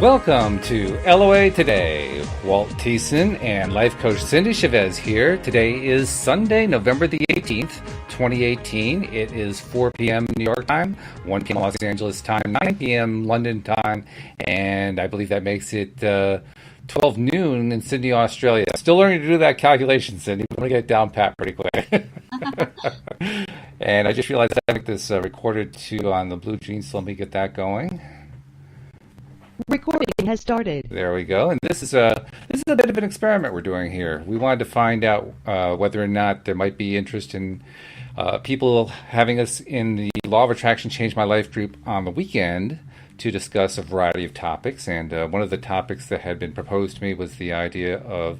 Welcome to LOA Today. Walt Thiessen and life coach Cindy Chavez here. Today is Sunday, November the 18th, 2018. It is 4 p.m. New York time, 1 p.m. Los Angeles time, 9 p.m. London time, and I believe that makes it 12 noon in Sydney, Australia. Still learning to do that calculation, Cindy. I'm going to get it down pat pretty quick. And I just realized I have this recorded too on the Blue Jeans, so let me get that going. Recording has started. There we go. And this is a bit of an experiment we're doing here. We wanted to find out whether or not there might be interest in people having us in the Law of Attraction Change My Life group on the weekend to discuss a variety of topics. And one of the topics that had been proposed to me was the idea of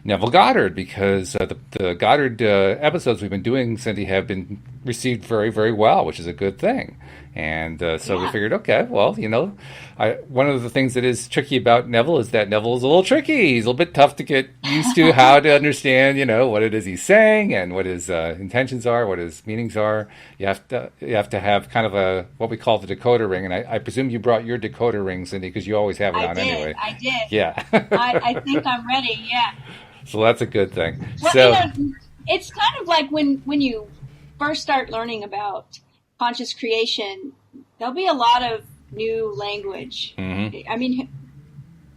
Neville Goddard, because the Goddard episodes we've been doing, Cindy, have been received very, very well, which is a good thing. And so we figured, okay, well, one of the things that is tricky about Neville is that Neville is a little tricky. He's a little bit tough to get used to how to understand, what it is he's saying and what his intentions are, what his meanings are. You have to have kind of what we call the decoder ring. And I presume you brought your decoder ring, Cindy, because you always have it on anyway. I did. Yeah. I think I'm ready. Yeah. So that's a good thing. Well, it's kind of like when you first start learning about conscious creation, there'll be a lot of new language. Mm-hmm. I mean,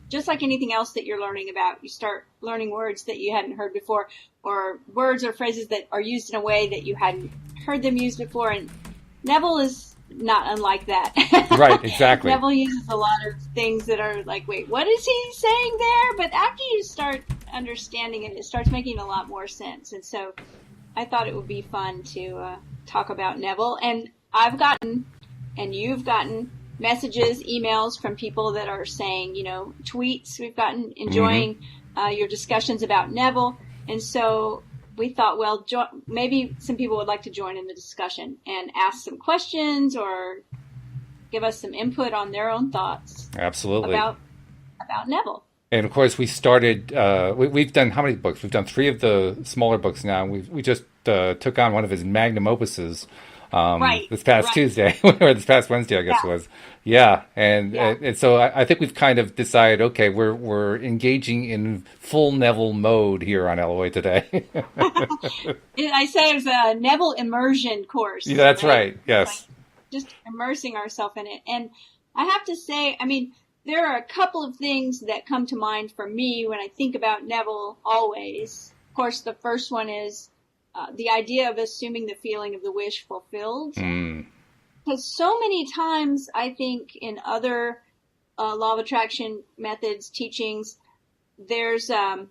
just like anything else that you're learning about, you start learning words that you hadn't heard before, or words or phrases that are used in a way that you hadn't heard them used before. And Neville is not unlike that. Right, exactly. Neville uses a lot of things that are like, wait, what is he saying there? But after you start understanding it, it starts making a lot more sense. And so I thought it would be fun to talk about Neville. And I've gotten, and you've gotten, messages, emails from people that are saying, tweets we've gotten, enjoying your discussions about Neville. And so we thought, well, maybe some people would like to join in the discussion and ask some questions or give us some input on their own thoughts. Absolutely. About Neville. And of course, we started. We've done how many books? We've done 3 of the smaller books now. We just took on one of his magnum opuses this past Tuesday, or this past Wednesday, I guess it was. Yeah, and so I think we've kind of decided, okay, we're engaging in full Neville mode here on LOA today. I say it's a Neville immersion course. Yeah, that's right. Yes. Like just immersing ourselves in it, and I have to say, I mean, there are a couple of things that come to mind for me when I think about Neville always. Of course, the first one is the idea of assuming the feeling of the wish fulfilled. Because so many times, I think, in other law of attraction methods, teachings, there's the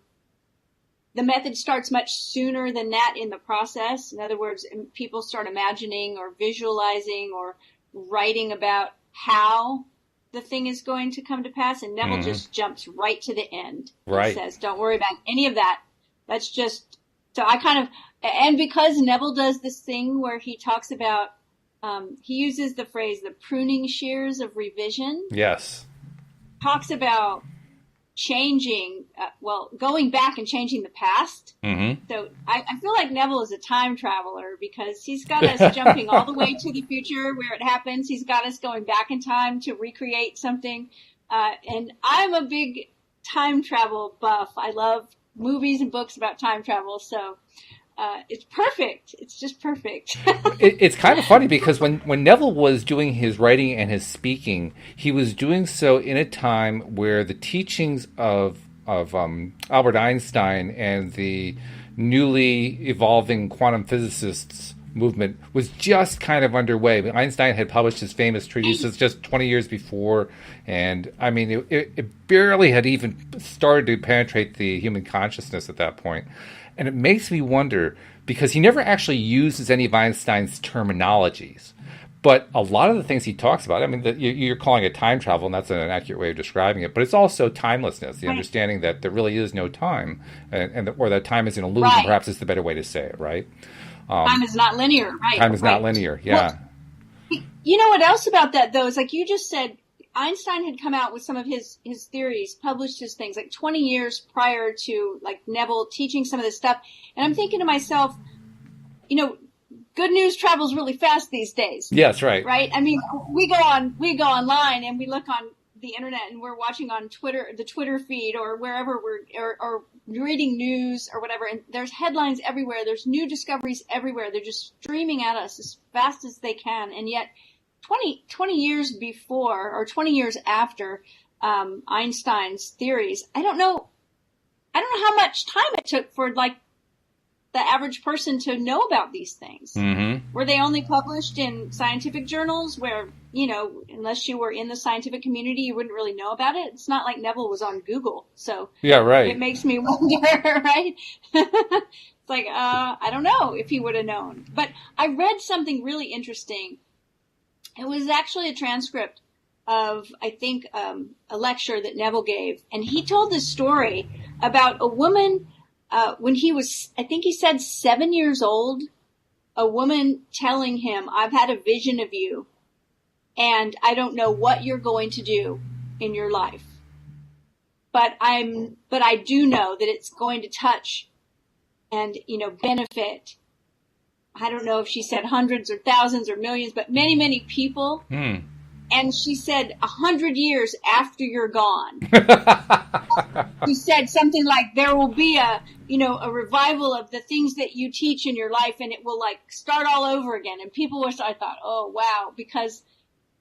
method starts much sooner than that in the process. In other words, people start imagining or visualizing or writing about how the thing is going to come to pass, and Neville just jumps right to the end. Right. And says, don't worry about any of that. That's just, so I kind of, and because Neville does this thing where he talks about, he uses the phrase, the pruning shears of revision. Yes. Talks about changing, going back and changing the past. Mm-hmm. So I feel like Neville is a time traveler because he's got us jumping all the way to the future where it happens. He's got us going back in time to recreate something. And I'm a big time travel buff. I love movies and books about time travel. So it's perfect. It's just perfect. It's kind of funny because when Neville was doing his writing and his speaking, he was doing so in a time where the teachings of Albert Einstein and the newly evolving quantum physicists movement was just kind of underway. Einstein had published his famous treatises just 20 years before, and I mean, it barely had even started to penetrate the human consciousness at that point. And it makes me wonder, because he never actually uses any of Einstein's terminologies, but a lot of the things he talks about, I mean, you're calling it time travel, and that's an accurate way of describing it, but it's also timelessness, the understanding that there really is no time, or that time is an illusion, perhaps is the better way to say it, right? Time is not linear, right? Time is not linear, yeah. Well, you know what else about that, though, is like you just said, Einstein had come out with some of his theories, published his things like 20 years prior to like Neville teaching some of this stuff. And I'm thinking to myself, good news travels really fast these days. Yes, right. Right? I mean, we go online and we look on the internet and we're watching on Twitter, the Twitter feed, or wherever or reading news or whatever, and there's headlines everywhere, there's new discoveries everywhere, they're just streaming at us as fast as they can, and yet 20 years before, or 20 years after Einstein's theories, I don't know how much time it took for like the average person to know about these things. Mm-hmm. Were they only published in scientific journals where, unless you were in the scientific community, you wouldn't really know about it? It's not like Neville was on Google. So yeah, right. It makes me wonder, right? It's like, I don't know if he would have known. But I read something really interesting. It was actually a transcript of, I think, a lecture that Neville gave. And he told this story about a woman, when he was, I think he said 7 years old, a woman telling him, I've had a vision of you and I don't know what you're going to do in your life. But I do know that it's going to touch and, benefit. I don't know if she said hundreds or thousands or millions, but many, many people. Mm. And she said 100 years after you're gone. She said something like, there will be a revival of the things that you teach in your life, and it will like start all over again. And I thought, oh, wow, because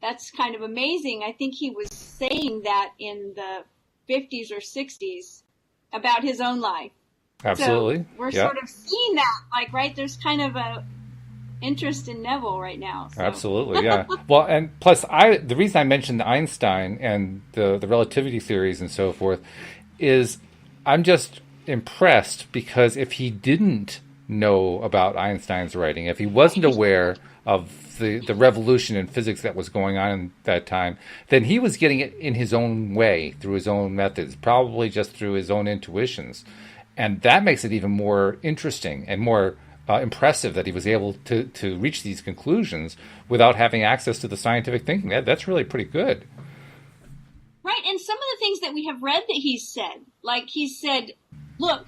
that's kind of amazing. I think he was saying that in the 50s or 60s about his own life. Absolutely. So we're sort of seeing that, like, right? There's kind of a interest in Neville right now. So. Absolutely, yeah. Well, and plus, the reason I mentioned Einstein and the relativity theories and so forth is I'm just impressed because if he didn't know about Einstein's writing, if he wasn't aware of the revolution in physics that was going on in that time, then he was getting it in his own way, through his own methods, probably just through his own intuitions. And that makes it even more interesting and more impressive that he was able to reach these conclusions without having access to the scientific thinking. That's really pretty good. Right, and some of the things that we have read that he said, like he said, look,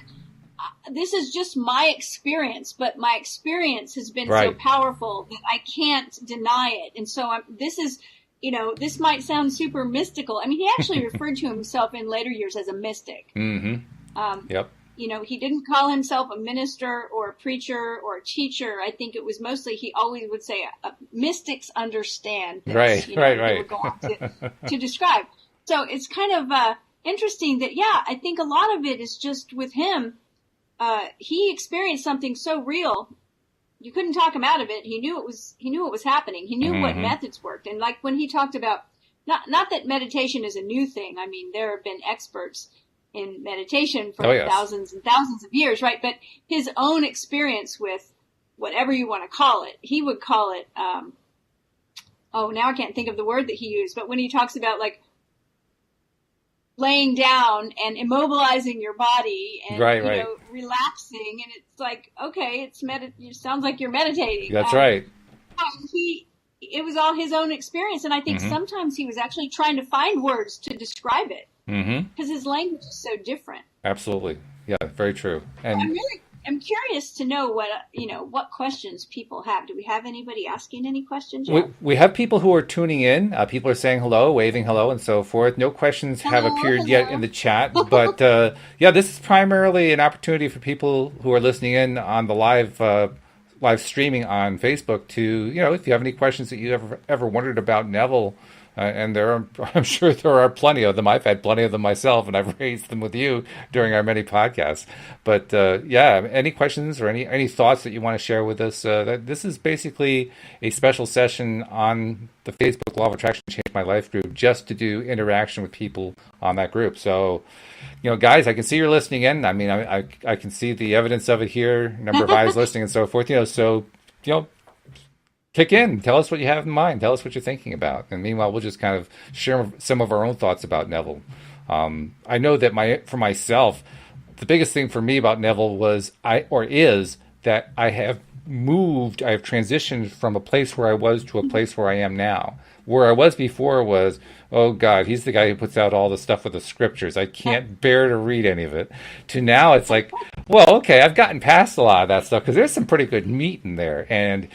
this is just my experience, but my experience has been so powerful that I can't deny it. And so this might sound super mystical. I mean, he actually referred to himself in later years as a mystic. Mm-hmm. Yep. He didn't call himself a minister or a preacher or a teacher. I think it was mostly, he always would say, mystics understand this. Right. He would go on to describe. So it's kind of interesting that, I think a lot of it is just with him. He experienced something so real, you couldn't talk him out of it. He knew it was happening. He knew what methods worked. And like when he talked about, not that meditation is a new thing. I mean, there have been experts in meditation for thousands and thousands of years, right? But his own experience with whatever you want to call it, he would call it, now I can't think of the word that he used, but when he talks about like laying down and immobilizing your body and relaxing, and it's like, okay, it sounds like you're meditating. That's right. It was all his own experience, and I think sometimes he was actually trying to find words to describe it. Because his language is so different. Absolutely, yeah, very true. And I'm curious to know what questions people have. Do we have anybody asking any questions yet? We have people who are tuning in. People are saying hello, waving hello, and so forth. No questions have appeared yet in the chat, but this is primarily an opportunity for people who are listening in on the live streaming on Facebook to, if you have any questions that you ever wondered about Neville. And I'm sure there are plenty of them. I've had plenty of them myself, and I've raised them with you during our many podcasts. But any questions or any thoughts that you want to share with us? This is basically a special session on the Facebook Law of Attraction Change My Life group, just to do interaction with people on that group. So, guys, I can see you're listening in. I mean, I can see the evidence of it here, number of eyes listening and so forth. Kick in. Tell us what you have in mind. Tell us what you're thinking about. And meanwhile, we'll just kind of share some of our own thoughts about Neville. I know that for myself, the biggest thing for me about Neville is that I have transitioned from a place where I was to a place where I am now. Where I was before was, oh God, he's the guy who puts out all the stuff with the scriptures. I can't bear to read any of it. To now, it's like, well, okay, I've gotten past a lot of that stuff because there's some pretty good meat in there. And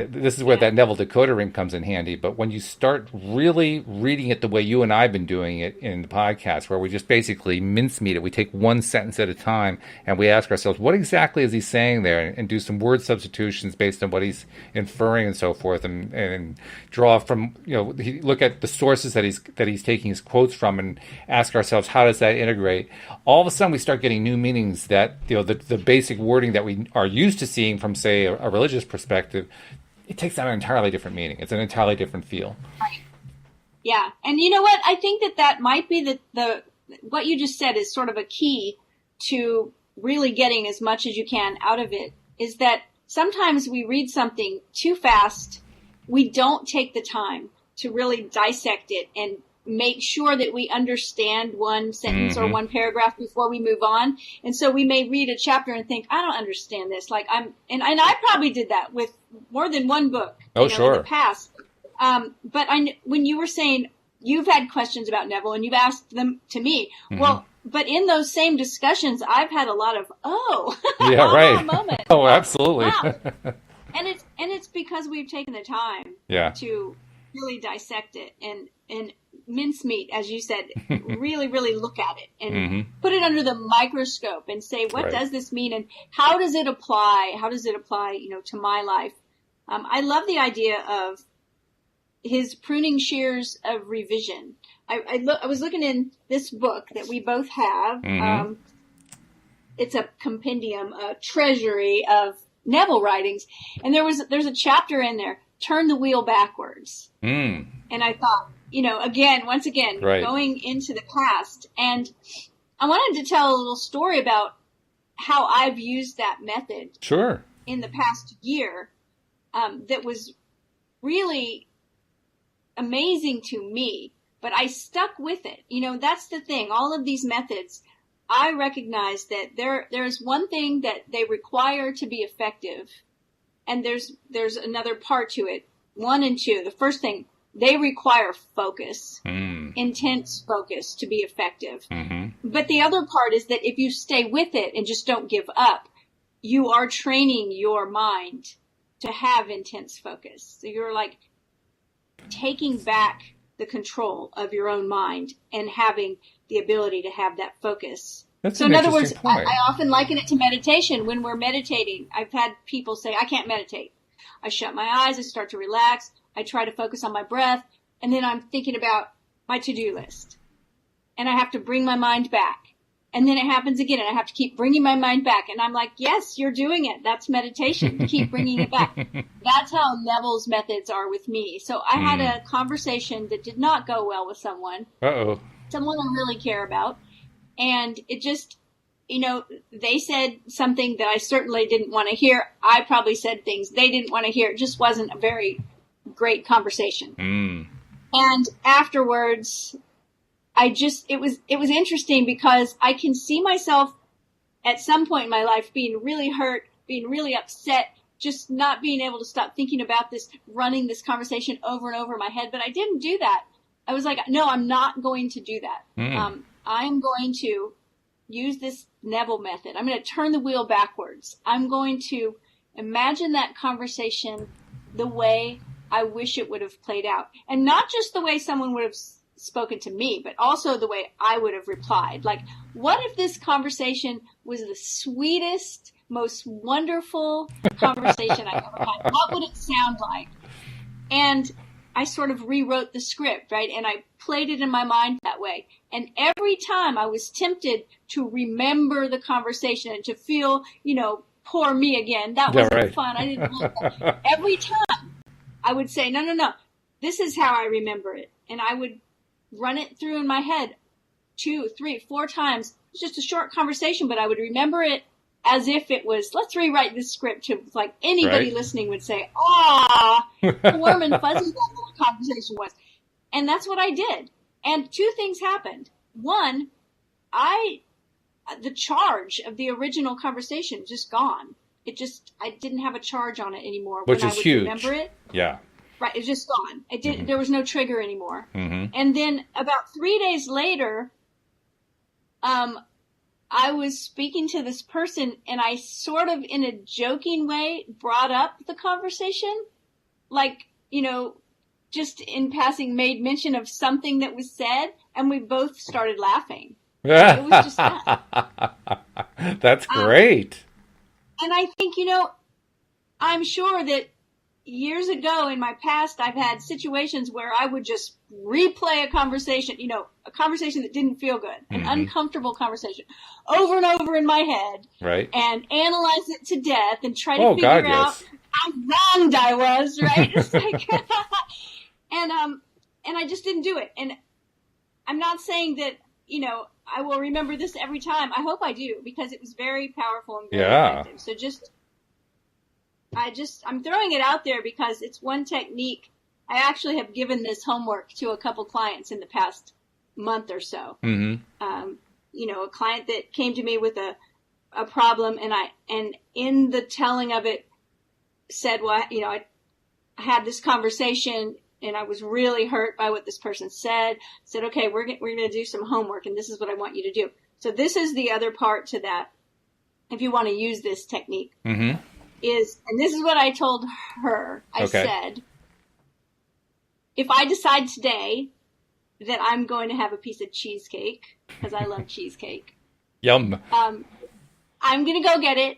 This is where that Neville decoder ring comes in handy. But when you start really reading it the way you and I have been doing it in the podcast, where we just basically mincemeat it, we take one sentence at a time and we ask ourselves, what exactly is he saying there? And do some word substitutions based on what he's inferring and so forth, and draw from, look at the sources that he's taking his quotes from and ask ourselves, how does that integrate? All of a sudden we start getting new meanings that, the basic wording that we are used to seeing from, say, a religious perspective, it takes on an entirely different meaning. It's an entirely different feel. Right. Yeah. And you know what? I think that might be the what you just said is sort of a key to really getting as much as you can out of it, is that sometimes we read something too fast. We don't take the time to really dissect it and make sure that we understand one sentence or one paragraph before we move on. And so we may read a chapter and think, I don't understand this. And I probably did that with more than one book in the past. But when you were saying you've had questions about Neville and you've asked them to me, well, but in those same discussions, I've had a lot of, yeah, right. moments. Oh, absolutely. Wow. And it's because we've taken the time to really dissect it and mincemeat, as you said, really, really look at it and put it under the microscope and say, what does this mean? And how does it apply? How does it apply, to my life? I love the idea of his pruning shears of revision. I was looking in this book that we both have. It's a compendium, a treasury of Neville writings. And there's a chapter in there, Turn the Wheel Backwards. And I thought, once again, going into the past. And I wanted to tell a little story about how I've used that method in the past year that was really amazing to me, but I stuck with it. That's the thing. All of these methods, I recognize that there's one thing that they require to be effective, and there's another part to it. 1 and 2. The first thing, they require focus, intense focus to be effective. But the other part is that if you stay with it and just don't give up, you are training your mind to have intense focus. So you're like taking back the control of your own mind and having the ability to have that focus. That's so an in other words, point. I often liken it to meditation. When we're meditating, I've had people say, I can't meditate. I shut my eyes, I start to relax, I try to focus on my breath, and then I'm thinking about my to-do list. And I have to bring my mind back. And then it happens again, and I have to keep bringing my mind back. And I'm like, yes, you're doing it. That's meditation. Keep bringing it back. That's how Neville's methods are with me. So I had a conversation that did not go well with someone. Someone I really care about. And it just, they said something that I certainly didn't want to hear. I probably said things they didn't want to hear. It just wasn't a very great conversation. And afterwards, it was interesting because I can see myself at some point in my life being really hurt, being really upset, just not being able to stop thinking about this, running this conversation over and over in my head. But I didn't do that. I was like, no, I'm not going to do that. I'm going to use this Neville method. I'm going to turn the wheel backwards. I'm going to imagine that conversation the way I wish it would have played out. And not just the way someone would have spoken to me, but also the way I would have replied. Like, what if this conversation was the sweetest, most wonderful conversation I ever had? What would it sound like? And I sort of rewrote the script, right? And I played it in my mind that way. And every time I was tempted to remember the conversation and to feel, poor me again. That wasn't fun. I didn't like that. Every time I would say, no, this is how I remember it. And I would run it through in my head 2, 3, 4 times. It's just a short conversation, but I would remember it as if it was, let's rewrite this script to, like, anybody listening would say, warm and fuzzy that little conversation was. And that's what I did. And 2 things happened. One, the charge of the original conversation was just gone. I didn't have a charge on it anymore. Which is huge. Remember it. Yeah. Right. It's just gone. There was no trigger anymore. And then about 3 days later, I was speaking to this person and I sort of in a joking way brought up the conversation, like, just in passing made mention of something that was said, and we both started laughing. It was just that. That's great. And I think, I'm sure that years ago in my past, I've had situations where I would just replay a conversation, a conversation that didn't feel good, an uncomfortable conversation, over and over in my head, right? And analyze it to death and try to figure out how wronged I was, right? It's like, and I just didn't do it. And I'm not saying that, I will remember this every time. I hope I do, because it was very powerful and very effective. So I'm throwing it out there because it's one technique. I actually have given this homework to a couple clients in the past month or so. A client that came to me with a problem, and in the telling of it said, well, I had this conversation and I was really hurt by what this person said. Said, okay, we're going to do some homework, and this is what I want you to do. So this is the other part to that. If you want to use this technique, and this is what I told her. I said, if I decide today that I'm going to have a piece of cheesecake, because I love cheesecake. Yum. I'm going to go get it,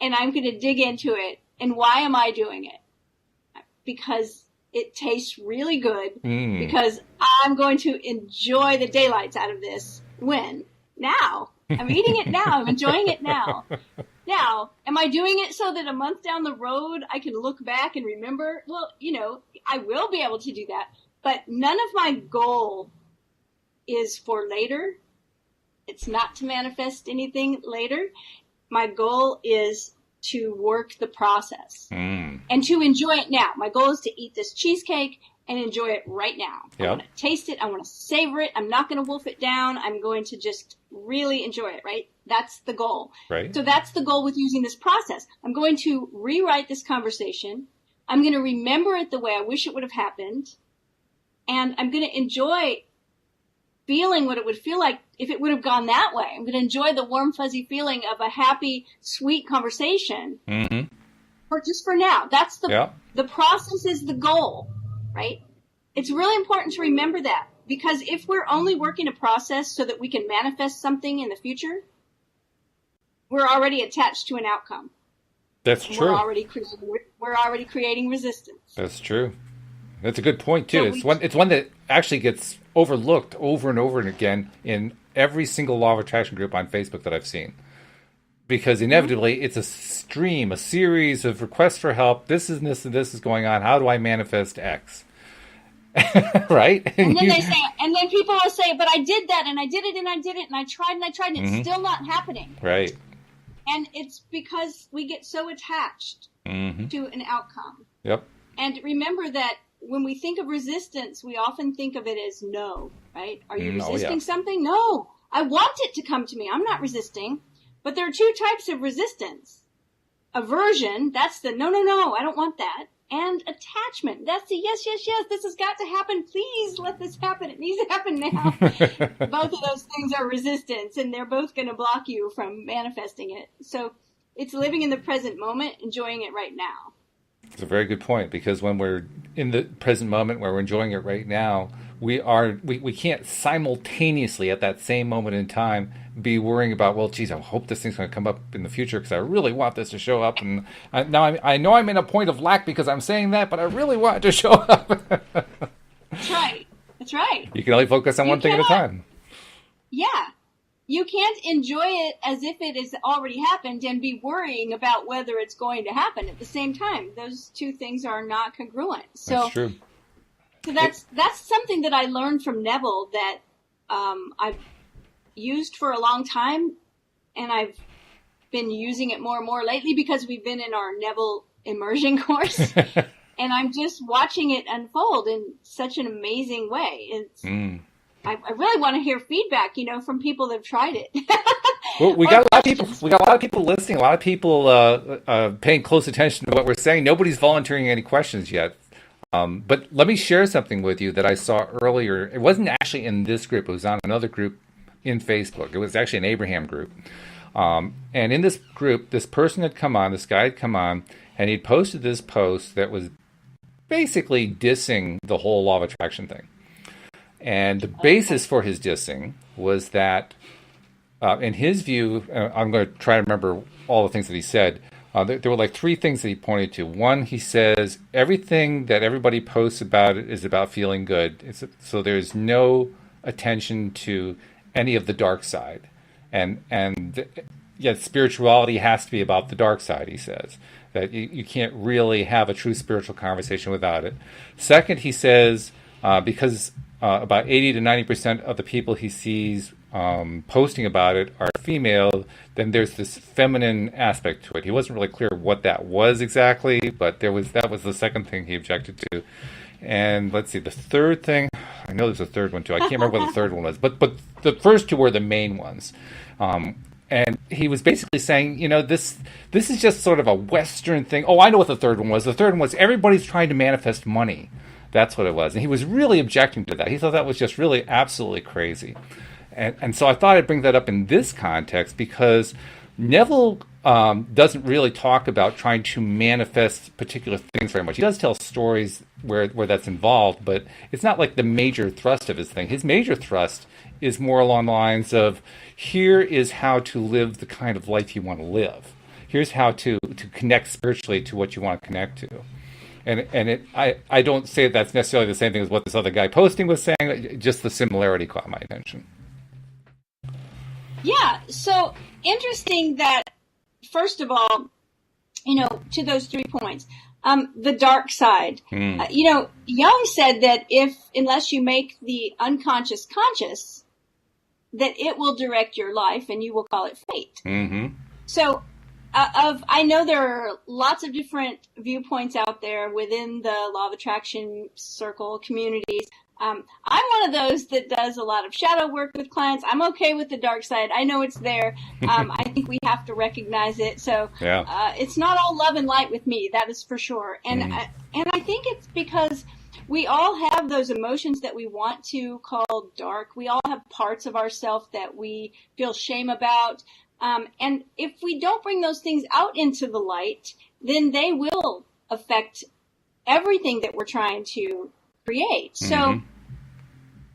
and I'm going to dig into it. And why am I doing it? Because it tastes really good, because I'm going to enjoy the daylights out of this. When? Now. I'm eating it now. I'm enjoying it now. Now, am I doing it so that a month down the road I can look back and remember? Well, I will be able to do that. But none of my goal is for later. It's not to manifest anything later. My goal is to work the process and to enjoy it now. My goal is to eat this cheesecake and enjoy it right now. I want to taste it. I want to savor it. I'm not going to wolf it down. I'm going to just really enjoy it, right? That's the goal. Right. So that's the goal with using this process. I'm going to rewrite this conversation. I'm going to remember it the way I wish it would have happened. And I'm going to enjoy feeling what it would feel like if it would have gone that way. I'm going to enjoy the warm, fuzzy feeling of a happy, sweet conversation. Or just for now. That's the process is the goal, right? It's really important to remember that, because if we're only working a process so that we can manifest something in the future, we're already attached to an outcome. That's true. We're already creating resistance. That's true. That's a good point too. So it's one that actually gets overlooked over and over and again in every single law of attraction group on Facebook that I've seen. Because inevitably it's a series of requests for help. This is this and this is going on. How do I manifest X? Right? And then people will say, but I did that and I did it and I did it and I tried and it's still not happening. Right. And it's because we get so attached to an outcome. Yep. And remember that when we think of resistance, we often think of it as no, right? Are you resisting something? No, I want it to come to me. I'm not resisting. But there are two types of resistance. Aversion, that's the no, I don't want that. And attachment, that's the yes, this has got to happen. Please let this happen. It needs to happen now. Both of those things are resistance, and they're both going to block you from manifesting it. So it's living in the present moment, enjoying it right now. It's a very good point, because when we're in the present moment where we're enjoying it right now, we can't simultaneously at that same moment in time be worrying about, well, geez, I hope this thing's going to come up in the future because I really want this to show up. And I know I'm in a point of lack because I'm saying that, but I really want it to show up. That's right. That's right. You can only focus on one thing at a time. Yeah. You can't enjoy it as if it has already happened and be worrying about whether it's going to happen at the same time. Those two things are not congruent. So, that's true. So that's something that I learned from Neville that I've used for a long time, and I've been using it more and more lately because we've been in our Neville immersion course, and I'm just watching it unfold in such an amazing way. It's I really want to hear feedback, from people that have tried it. Well, we got a lot of people. We got a lot of people listening. A lot of people paying close attention to what we're saying. Nobody's volunteering any questions yet. But let me share something with you that I saw earlier. It wasn't actually in this group. It was on another group in Facebook. It was actually an Abraham group. And in this group, this person had come on, this guy had come on, and he'd posted this post that was basically dissing the whole law of attraction thing. And the basis for his dissing was that, in his view, I'm going to try to remember all the things that he said. There were like three things that he pointed to. One, he says, everything that everybody posts about it is about feeling good. So there's no attention to any of the dark side. And yet spirituality has to be about the dark side, he says. That you can't really have a true spiritual conversation without it. Second, he says, because about 80 to 90% of the people he sees posting about it are female, then there's this feminine aspect to it. He wasn't really clear what that was exactly, but that was the second thing he objected to. And let's see, the third thing, I know there's a third one too. I can't remember what the third one was, but the first two were the main ones. And he was basically saying, this is just sort of a Western thing. Oh, I know what the third one was. The third one was everybody's trying to manifest money. That's what it was. And he was really objecting to that. He thought that was just really absolutely crazy. And so I thought I'd bring that up in this context because Neville doesn't really talk about trying to manifest particular things very much. He does tell stories where that's involved, but it's not like the major thrust of his thing. His major thrust is more along the lines of, here is how to live the kind of life you want to live. Here's how to connect spiritually to what you want to connect to. And I don't say that's necessarily the same thing as what this other guy posting was saying, just the similarity caught my attention. Yeah, so interesting that, first of all, to those 3 points, the dark side. Jung said that unless you make the unconscious conscious, that it will direct your life and you will call it fate. Mm-hmm. So I know there are lots of different viewpoints out there within the law of attraction circle communities. I'm one of those that does a lot of shadow work with clients. I'm okay with the dark side. I know it's there. I think we have to recognize it. So it's not all love and light with me. That is for sure. And I think it's because we all have those emotions that we want to call dark. We all have parts of ourselves that we feel shame about. And if we don't bring those things out into the light, then they will affect everything that we're trying to create. So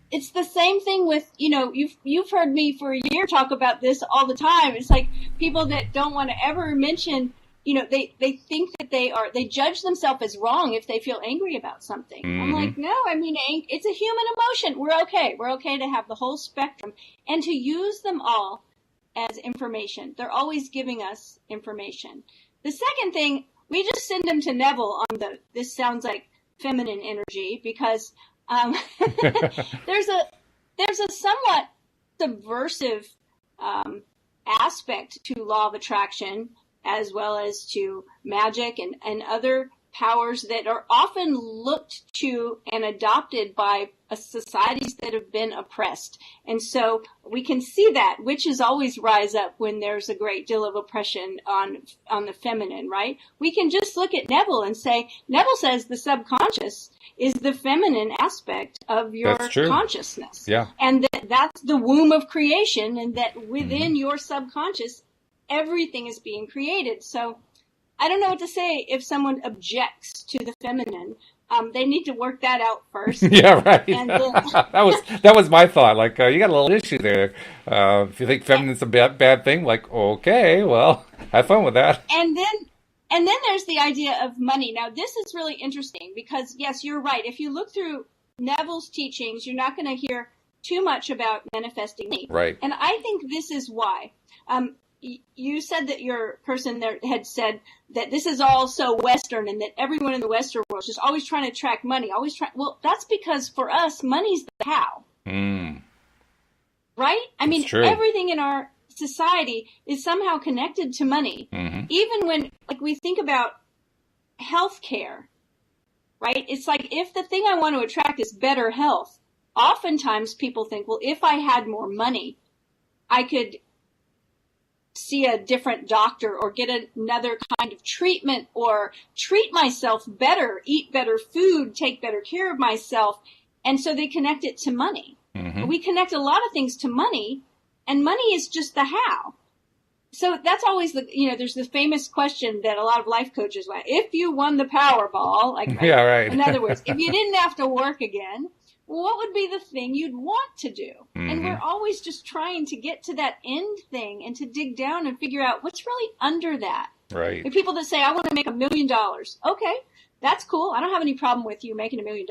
it's the same thing with, you've heard me for a year talk about this all the time. It's like people that don't want to ever mention, they think that they judge themselves as wrong if they feel angry about something. I'm like, no, it's a human emotion. We're okay. We're okay to have the whole spectrum and to use them all as information. They're always giving us information. The second thing, we just send them to Neville on this sounds like feminine energy because there's a somewhat subversive aspect to law of attraction as well as to magic and other powers that are often looked to and adopted by societies that have been oppressed. And so we can see that witches always rise up when there's a great deal of oppression on the feminine, right? We can just look at Neville and say, Neville says the subconscious is the feminine aspect of your consciousness. Yeah. And that's the womb of creation, and that within your subconscious, everything is being created. So I don't know what to say if someone objects to the feminine. They need to work that out first. Yeah, right. And then, that was my thought. Like, you got a little issue there. If you think feminine's a bad thing, like, okay, well, have fun with that. And then there's the idea of money. Now, this is really interesting because, yes, you're right. If you look through Neville's teachings, you're not going to hear too much about manifesting money. Right. And I think this is why. You said that your person there had said that this is all so Western and that everyone in the Western world is just always trying to attract money, well, that's because for us, money's the how. Right? Everything in our society is somehow connected to money. Even when, we think about healthcare, right? It's like if the thing I want to attract is better health, oftentimes people think, well, if I had more money, I could see a different doctor or get another kind of treatment or treat myself better, eat better food, take better care of myself. And so they connect it to money. We connect a lot of things to money And money is just the how. So that's always there's the famous question that a lot of life coaches want. If you won the Powerball, like, right? Yeah, right. In other words, if you didn't have to work again, what would be the thing you'd want to do? Mm-hmm. And we're always just trying to get to that end thing and to dig down and figure out what's really under that. Right. The people that say, I want to make $1 million. Okay, that's cool. I don't have any problem with you making $1 million.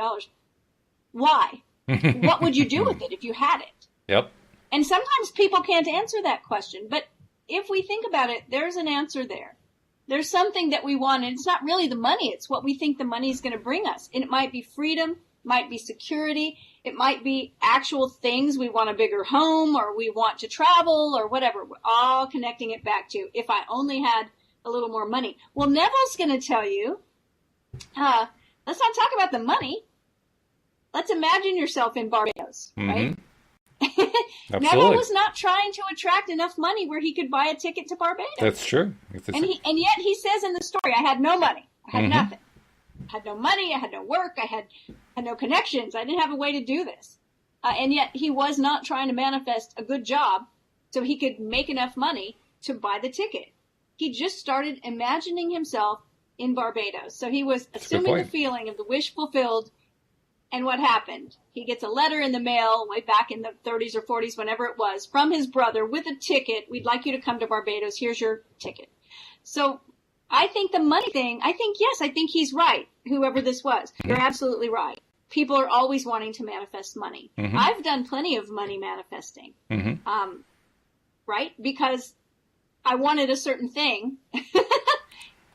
Why? What would you do with it if you had it? Yep. And sometimes people can't answer that question. But if we think about it, there's an answer there. There's something that we want, and it's not really the money. It's what we think the money is going to bring us. And it might be freedom, might be security. It might be actual things. We want a bigger home, or we want to travel, or whatever. We're all connecting it back to, if I only had a little more money. Well, Neville's going to tell you, let's not talk about the money. Let's imagine yourself in Barbados, right? Neville was not trying to attract enough money where he could buy a ticket to Barbados. That's true. And yet he says in the story, I had no money. I had nothing. I had no money. I had no work. I had no connections. I didn't have a way to do this. And yet he was not trying to manifest a good job so he could make enough money to buy the ticket. He just started imagining himself in Barbados. So he was assuming the feeling of the wish fulfilled. And what happened? He gets a letter in the mail way back in the 30s or 40s, whenever it was, from his brother with a ticket. We'd like you to come to Barbados. Here's your ticket. So I think the money thing, I think he's right, whoever this was. You're absolutely right. People are always wanting to manifest money. Mm-hmm. I've done plenty of money manifesting, right? Because I wanted a certain thing.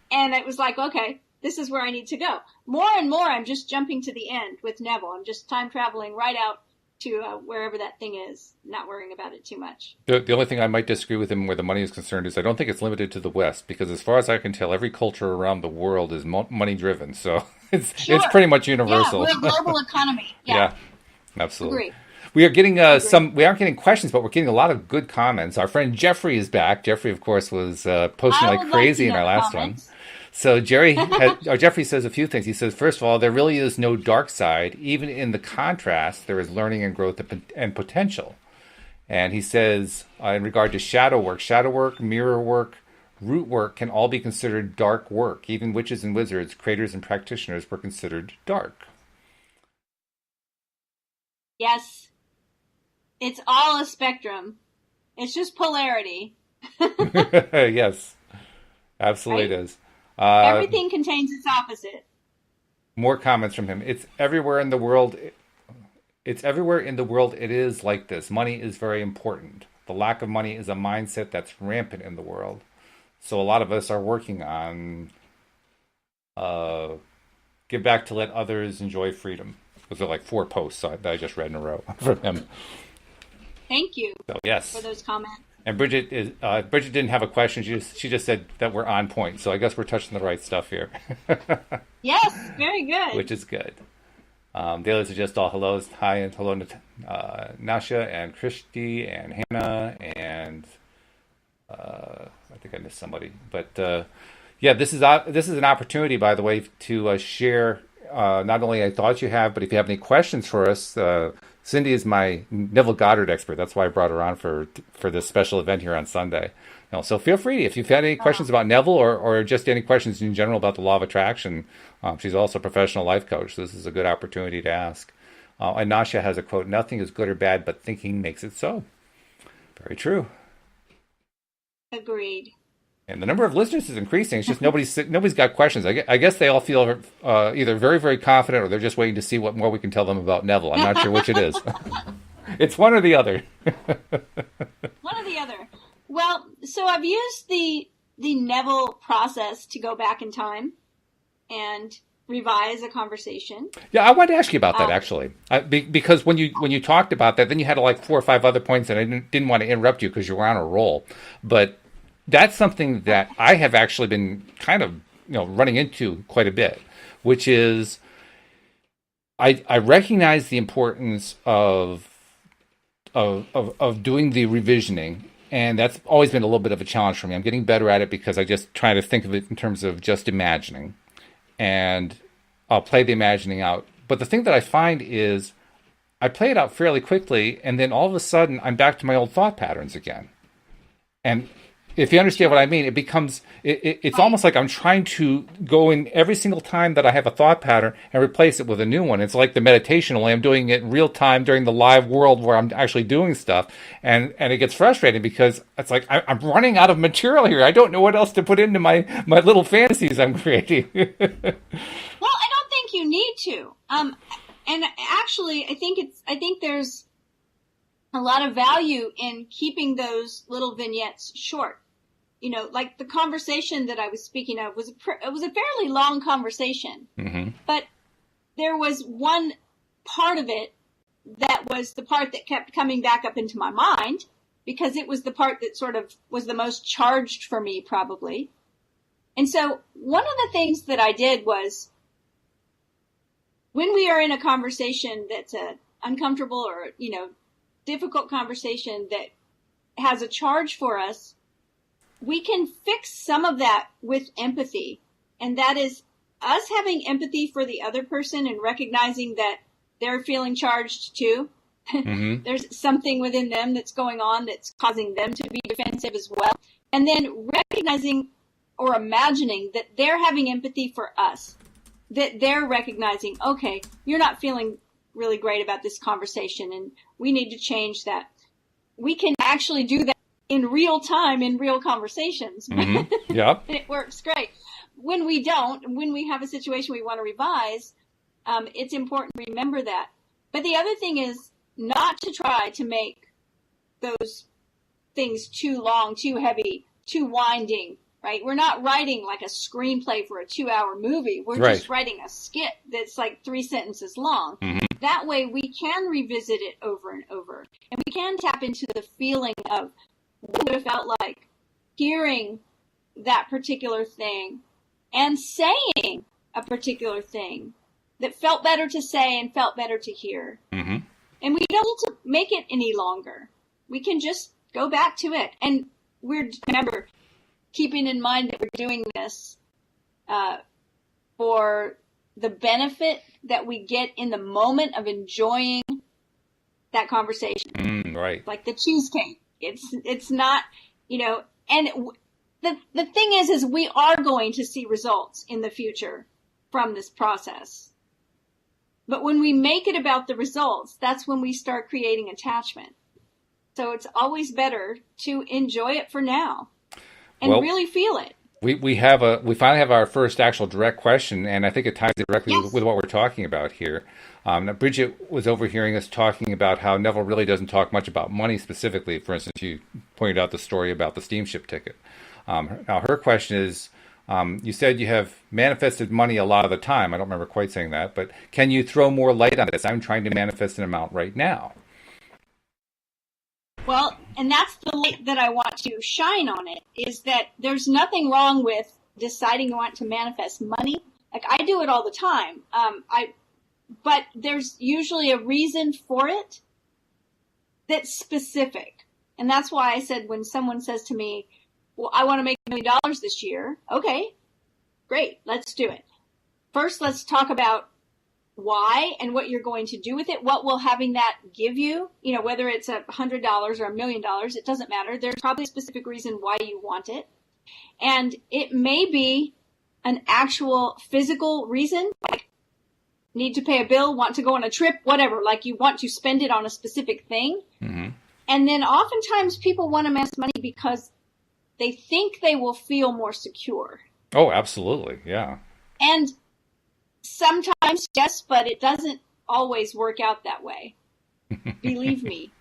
And it was like, okay, this is where I need to go. More and more, I'm just jumping to the end with Neville. I'm just time traveling right out to wherever that thing is, not worrying about it too much. The only thing I might disagree with him where the money is concerned is I don't think it's limited to the West, because as far as I can tell, every culture around the world is money driven. So it's pretty much universal. Yeah, we're a global economy. Yeah, absolutely. Agree. We are getting we aren't getting questions, but we're getting a lot of good comments. Our friend Jeffrey is back. Jeffrey, of course, was posting like crazy in our last one. So Jeffrey says a few things. He says, first of all, there really is no dark side. Even in the contrast, there is learning and growth and potential. And he says, in regard to shadow work, mirror work, root work can all be considered dark work. Even witches and wizards, creators and practitioners were considered dark. Yes. It's all a spectrum. It's just polarity. Yes, absolutely right? It is. Everything contains its opposite. More comments from him. It's everywhere in the world. It's everywhere in the world. It is like this. Money is very important. The lack of money is a mindset that's rampant in the world. So a lot of us are working on give back to let others enjoy freedom. Those are like 4 posts that I just read in a row from him. Thank you. So, yes. For those comments. And Bridget didn't have a question. She just said that we're on point. So I guess we're touching the right stuff here. Yes, very good. Which is good. The others are just all hellos. Hi and hello, Nasha and Christy and Hannah and I think I missed somebody. But yeah, this is an opportunity, by the way, to share not only any thoughts you have, but if you have any questions for us. Cindy is my Neville Goddard expert. That's why I brought her on for this special event here on Sunday. So feel free, if you've had any questions about Neville or just any questions in general about the law of attraction. She's also a professional life coach. So this is a good opportunity to ask. And Nasha has a quote, "Nothing is good or bad, but thinking makes it so." Very true. Agreed. And the number of listeners is increasing. It's just nobody's got questions. I guess they all feel either very, very confident or they're just waiting to see what more we can tell them about Neville. I'm not sure which it is. It's one or the other. One or the other. Well, so I've used the Neville process to go back in time and revise a conversation. Yeah, I wanted to ask you about that actually, because when you talked about that, then you had like 4 or 5 other points, and I didn't want to interrupt you because you were on a roll, but. That's something that I have actually been kind of, running into quite a bit, which is I recognize the importance of doing the revisioning, and that's always been a little bit of a challenge for me. I'm getting better at it because I just try to think of it in terms of just imagining, and I'll play the imagining out. But the thing that I find is I play it out fairly quickly, and then all of a sudden I'm back to my old thought patterns again. And if you understand what I mean, it becomes, it's almost like I'm trying to go in every single time that I have a thought pattern and replace it with a new one. It's like the meditation, only I'm doing it in real time during the live world where I'm actually doing stuff. And it gets frustrating because it's like I'm running out of material here. I don't know what else to put into my little fantasies I'm creating. Well, I don't think you need to. And actually, I think there's a lot of value in keeping those little vignettes short. You know, like the conversation that I was speaking of was it was a fairly long conversation, but there was one part of it that was the part that kept coming back up into my mind because it was the part that sort of was the most charged for me probably. And so one of the things that I did was when we are in a conversation that's uncomfortable or, you know, difficult conversation that has a charge for us, we can fix some of that with empathy. And that is us having empathy for the other person and recognizing that they're feeling charged too. There's something within them that's going on that's causing them to be defensive as well. And then recognizing or imagining that they're having empathy for us, that they're recognizing, okay, you're not feeling really great about this conversation and we need to change that. We can actually do that in real time, in real conversations. Yeah. It works great. When we don't, when we have a situation we want to revise, it's important to remember that. But the other thing is not to try to make those things too long, too heavy, too winding, right? We're not writing like a screenplay for a 2-hour movie. We're just writing a skit that's like 3 sentences long. That way we can revisit it over and over. And we can tap into the feeling of what it would have felt like hearing that particular thing and saying a particular thing that felt better to say and felt better to hear. And we don't need to make it any longer. We can just go back to it. And remember, keeping in mind that we're doing this for the benefit that we get in the moment of enjoying that conversation. Right. Like the cheesecake. It's not, you know, and the thing is we are going to see results in the future from this process. But when we make it about the results, that's when we start creating attachment. So it's always better to enjoy it for now and really feel it. We finally have our first actual direct question, and I think it ties directly with what we're talking about here. Now, Bridget was overhearing us talking about how Neville really doesn't talk much about money specifically. For instance, you pointed out the story about the steamship ticket. Now, her question is, you said you have manifested money a lot of the time. I don't remember quite saying that, but can you throw more light on this? I'm trying to manifest an amount right now. Well, and that's the light that I want to shine on it, is that there's nothing wrong with deciding you want to manifest money. Like I do it all the time. But there's usually a reason for it that's specific. And that's why I said when someone says to me, well, I want to make $1 million this year. Okay, great. Let's do it. First, let's talk about why and what you're going to do with it. What will having that give you? You know, whether it's $100 or $1 million, it doesn't matter. There's probably a specific reason why you want it. And it may be an actual physical reason, like need to pay a bill, want to go on a trip, whatever, like you want to spend it on a specific thing. And then oftentimes people want to amass money because they think they will feel more secure. Oh, absolutely. Yeah. And sometimes, yes, but it doesn't always work out that way. Believe me.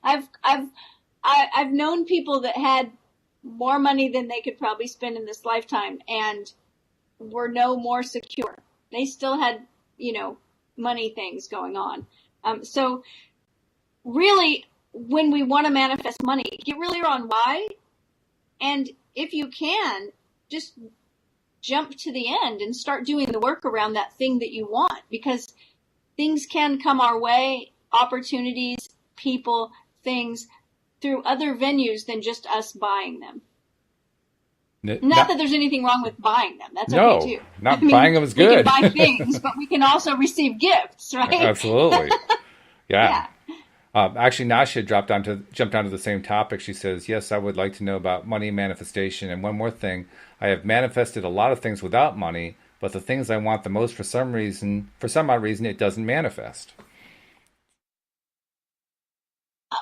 I've known people that had more money than they could probably spend in this lifetime and were no more secure. They still had, you know, money things going on. So really, when we want to manifest money, get really clear on why. And if you can, just jump to the end and start doing the work around that thing that you want, because things can come our way, opportunities, people, things, through other venues than just us buying them. Not that there's anything wrong with buying them. That's okay too. Not buying them is good. We can buy things, but we can also receive gifts, right? Absolutely. Yeah. Actually, Nasha jumped onto the same topic. She says, "Yes, I would like to know about money manifestation. And one more thing, I have manifested a lot of things without money, but the things I want the most, for some odd reason, it doesn't manifest."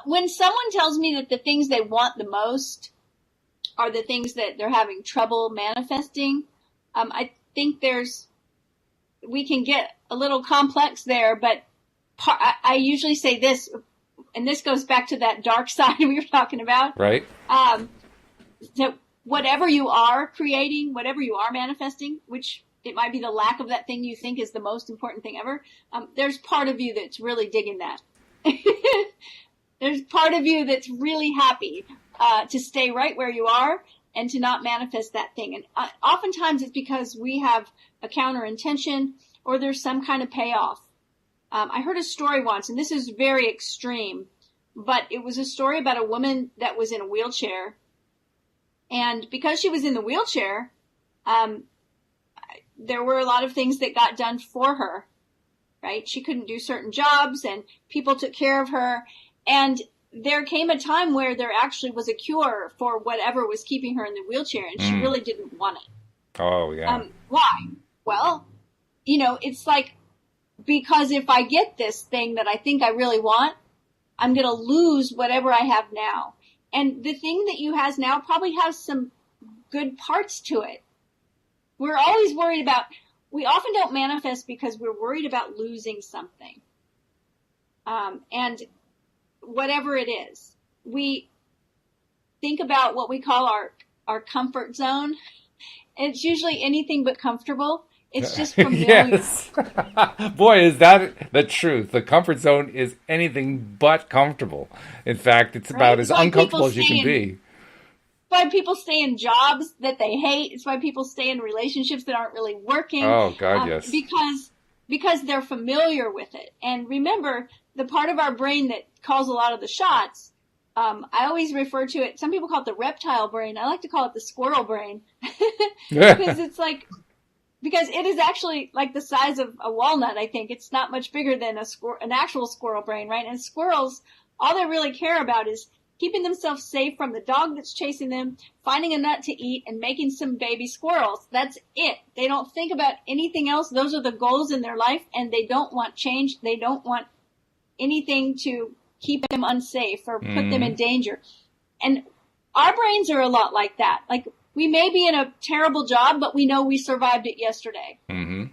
When someone tells me that the things they want the most are the things that they're having trouble manifesting, I think we can get a little complex there, but I usually say this, and this goes back to that dark side we were talking about. Right. That whatever you are creating, whatever you are manifesting, which it might be the lack of that thing you think is the most important thing ever, there's part of you that's really digging that. There's part of you that's really happy to stay right where you are and to not manifest that thing. And oftentimes it's because we have a counter intention or there's some kind of payoff. I heard a story once, and this is very extreme, but it was a story about a woman that was in a wheelchair. And because she was in the wheelchair, there were a lot of things that got done for her, right? She couldn't do certain jobs and people took care of her. And there came a time where there actually was a cure for whatever was keeping her in the wheelchair, and she really didn't want it. Oh, yeah. Why? Well, it's like, because if I get this thing that I think I really want, I'm going to lose whatever I have now. And the thing that you has now probably has some good parts to it. We're always worried about, we often don't manifest because we're worried about losing something. And whatever it is, we think about what we call our comfort zone. It's usually anything but comfortable. It's just familiar. Yes. Boy, is that the truth. The comfort zone is anything but comfortable. In fact, it's about as uncomfortable as you can be. It's why people stay in jobs that they hate. It's why people stay in relationships that aren't really working. Oh, God, yes. Because they're familiar with it. And remember, the part of our brain that calls a lot of the shots, I always refer to it, some people call it the reptile brain. I like to call it the squirrel brain. Because it is actually like the size of a walnut, I think. It's not much bigger than an actual squirrel brain, right? And squirrels, all they really care about is keeping themselves safe from the dog that's chasing them, finding a nut to eat, and making some baby squirrels. That's it. They don't think about anything else. Those are the goals in their life, and they don't want change. They don't want anything to keep them unsafe or put them in danger. And our brains are a lot like that. Like, we may be in a terrible job, but we know we survived it yesterday. Mm-hmm.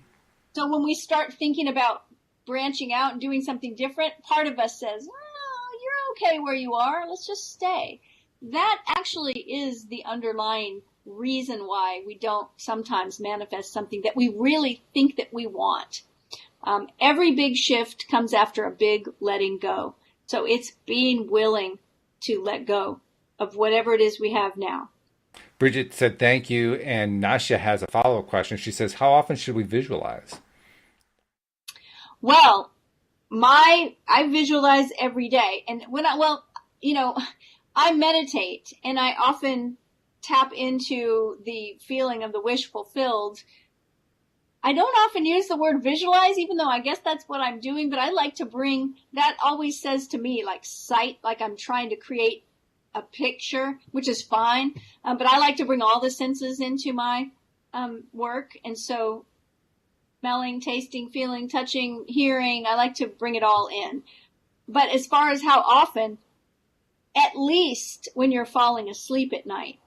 So when we start thinking about branching out and doing something different, part of us says, "Oh, you're okay where you are. Let's just stay." That actually is the underlying reason why we don't sometimes manifest something that we really think that we want. Every big shift comes after a big letting go. So it's being willing to let go of whatever it is we have now. Bridget said thank you, and Nasha has a follow-up question. She says, how often should we visualize? Well, I visualize every day. And I meditate, and I often tap into the feeling of the wish fulfilled. I don't often use the word visualize, even though I guess that's what I'm doing, but I like to bring, that always says to me like sight, like I'm trying to create a picture, which is fine. But I like to bring all the senses into my work. And so smelling, tasting, feeling, touching, hearing, I like to bring it all in. But as far as how often, at least when you're falling asleep at night.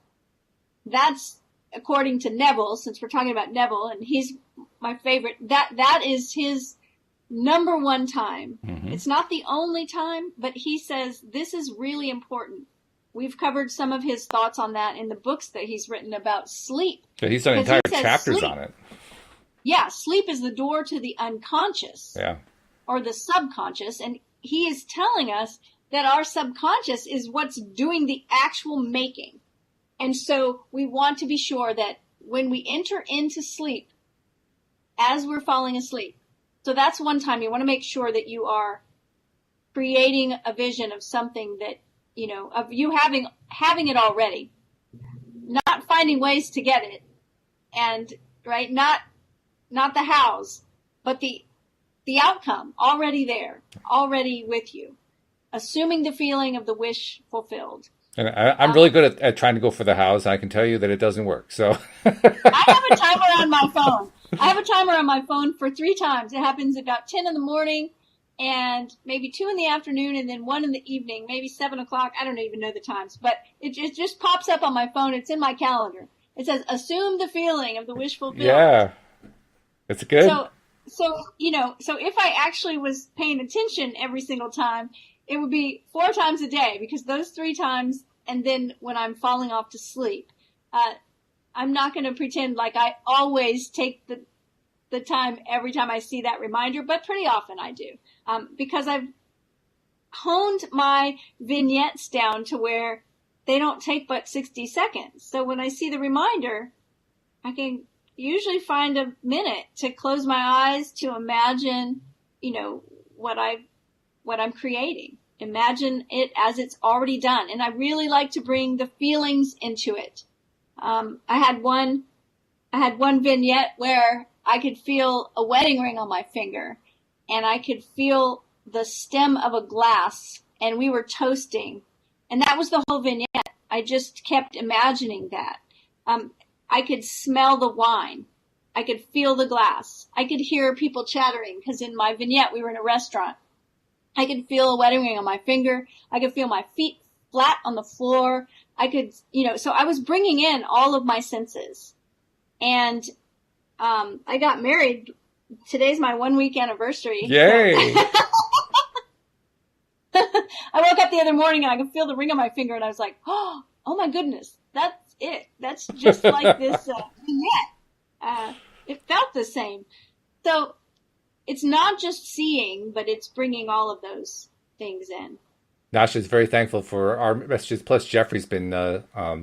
That's according to Neville, since we're talking about Neville, and he's my favorite. That is his number one time. Mm-hmm. It's not the only time, but he says this is really important. We've covered some of his thoughts on that in the books that he's written about sleep. Yeah, he's done entire chapters on it. Yeah, sleep is the door to the unconscious. Yeah. Or the subconscious. And he is telling us that our subconscious is what's doing the actual making. And so we want to be sure that when we enter into sleep, as we're falling asleep, so that's one time you want to make sure that you are creating a vision of something that, of you having it already, not finding ways to get it, and right, not the hows, but the the outcome already there, already with you, assuming the feeling of the wish fulfilled. And I'm really good at trying to go for the house. I can tell you that it doesn't work. So I have a timer on my phone. I have a timer on my phone for 3 times. It happens about 10 in the morning and maybe 2 in the afternoon and then 1 in the evening, maybe 7 o'clock. I don't even know the times, but it just pops up on my phone. It's in my calendar. It says, assume the feeling of the wish fulfilled. Yeah, it's good. So if I actually was paying attention every single time, it would be 4 times a day, because those 3 times, and then when I'm falling off to sleep, I'm not going to pretend like I always take the time every time I see that reminder, but pretty often I do, because I've honed my vignettes down to where they don't take but 60 seconds. So when I see the reminder, I can usually find a minute to close my eyes, to imagine, what I'm creating. Imagine it as it's already done. And I really like to bring the feelings into it. I had one vignette where I could feel a wedding ring on my finger, and I could feel the stem of a glass, and we were toasting. And that was the whole vignette. I just kept imagining that. I could smell the wine. I could feel the glass. I could hear people chattering, because in my vignette, we were in a restaurant. I could feel a wedding ring on my finger. I could feel my feet flat on the floor. I could, so I was bringing in all of my senses. And I got married. Today's my 1-week anniversary. Yay! So I woke up the other morning and I could feel the ring on my finger, and I was like, oh my goodness, that's it. That's just like this vignette. It felt the same. So it's not just seeing, but it's bringing all of those things in. Nasha's very thankful for our messages. Plus, Jeffrey's been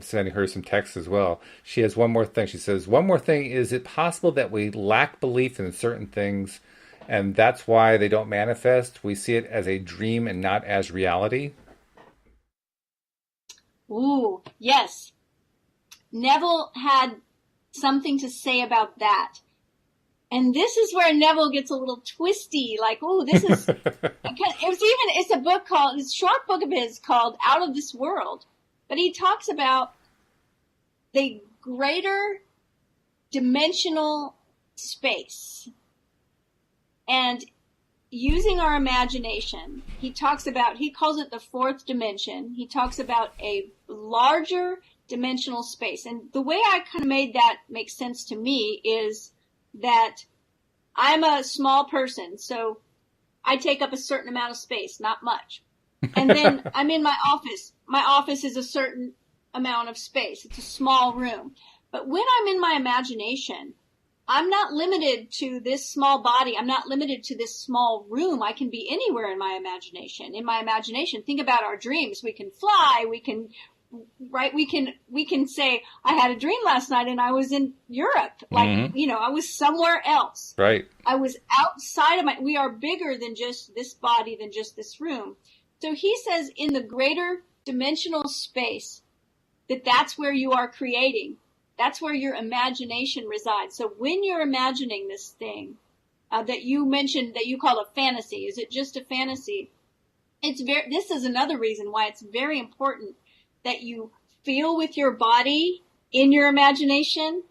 sending her some texts as well. She has one more thing. She says, one more thing. Is it possible that we lack belief in certain things, and that's why they don't manifest? We see it as a dream and not as reality? Ooh, yes. Neville had something to say about that. And this is where Neville gets a little twisty, like, oh, this is, it's a book called, it's a short book of his called Out of This World. But he talks about the greater dimensional space. And using our imagination, he calls it the 4th dimension. He talks about a larger dimensional space. And the way I kind of made that make sense to me is that I'm a small person, so I take up a certain amount of space, not much. And then I'm in my office. My office is a certain amount of space. It's a small room. But when I'm in my imagination, I'm not limited to this small body. I'm not limited to this small room. I can be anywhere in my imagination. In my imagination, think about our dreams. We can fly. We can say, I had a dream last night and I was in Europe. Like, I was somewhere else. Right. I was outside of we are bigger than just this body, than just this room. So he says in the greater dimensional space, that's where you are creating. That's where your imagination resides. So when you're imagining this thing that you mentioned, that you call a fantasy, is it just a fantasy? This is another reason why it's very important that you feel with your body in your imagination.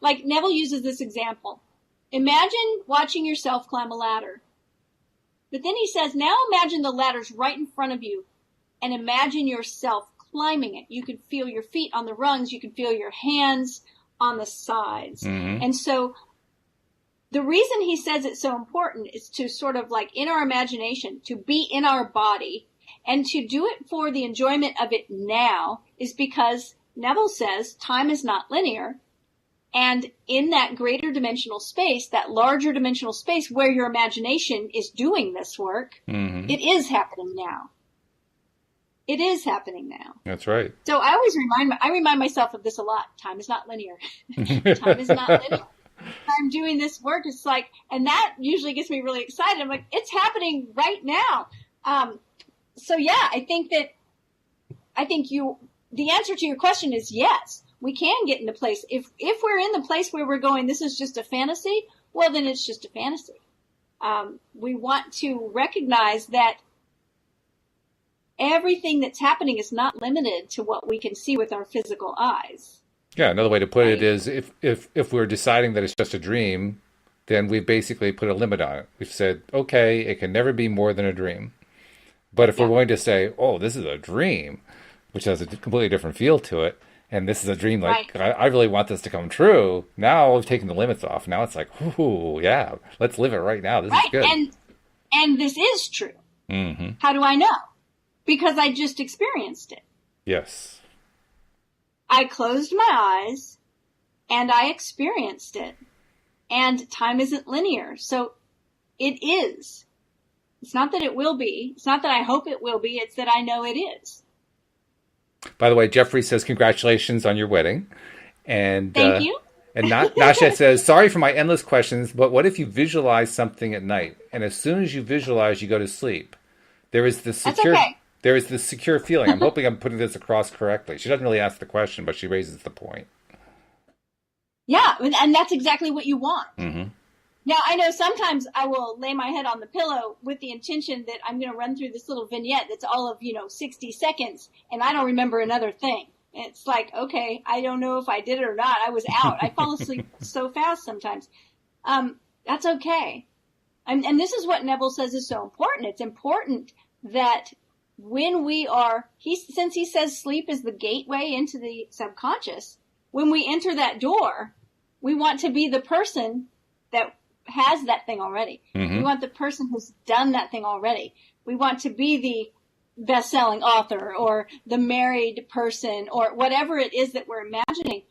Like Neville uses this example. Imagine watching yourself climb a ladder. But then he says, now imagine the ladder's right in front of you, and imagine yourself climbing it. You can feel your feet on the rungs. You can feel your hands on the sides. Mm-hmm. And so the reason he says it's so important is to sort of like in our imagination, to be in our body, and to do it for the enjoyment of it now, is because Neville says time is not linear. And in that greater dimensional space, that larger dimensional space where your imagination is doing this work, It is happening now. It is happening now. That's right. So I always remind myself of this a lot. Time is not linear. Time is not linear. I'm doing this work. It's like, and that usually gets me really excited. I'm like, it's happening right now. So yeah, I think the answer to your question is yes, we can get into place. If we're in the place where we're going, this is just a fantasy, well, then it's just a fantasy. We want to recognize that everything that's happening is not limited to what we can see with our physical eyes. Yeah, another way to put it Right? is if we're deciding that it's just a dream, then we've basically put a limit on it. We've said, okay, it can never be more than a dream. But if we're Yeah. going to say, oh, this is a dream, which has a completely different feel to it, and this is a dream, Right. like, I really want this to come true, now we've taken the limits off. Now it's like, ooh, yeah, let's live it right now. This is Right. good. And this is true. Hmm. How do I know? Because I just experienced it. Yes. I closed my eyes and I experienced it. And time isn't linear. So it is. It's not that it will be. It's not that I hope it will be. It's that I know it is. By the way, Jeffrey says, congratulations on your wedding. And Thank you. And Nasha says, sorry for my endless questions, but what if you visualize something at night, and as soon as you visualize, you go to sleep? There is this That's secure, okay. there is this secure feeling. I'm hoping I'm putting this across correctly. She doesn't really ask the question, but she raises the point. Yeah. And that's exactly what you want. Hmm. Now, I know sometimes I will lay my head on the pillow with the intention that I'm going to run through this little vignette that's all of, 60 seconds, and I don't remember another thing. And it's like, okay, I don't know if I did it or not. I was out. I fall asleep so fast sometimes. That's okay. And this is what Neville says is so important. It's important that when we are, since he says sleep is the gateway into the subconscious, when we enter that door, we want to be the person that has that thing already. Hmm. We want the person who's done that thing already. We want to be the best-selling author or the married person or whatever it is that we're imagining.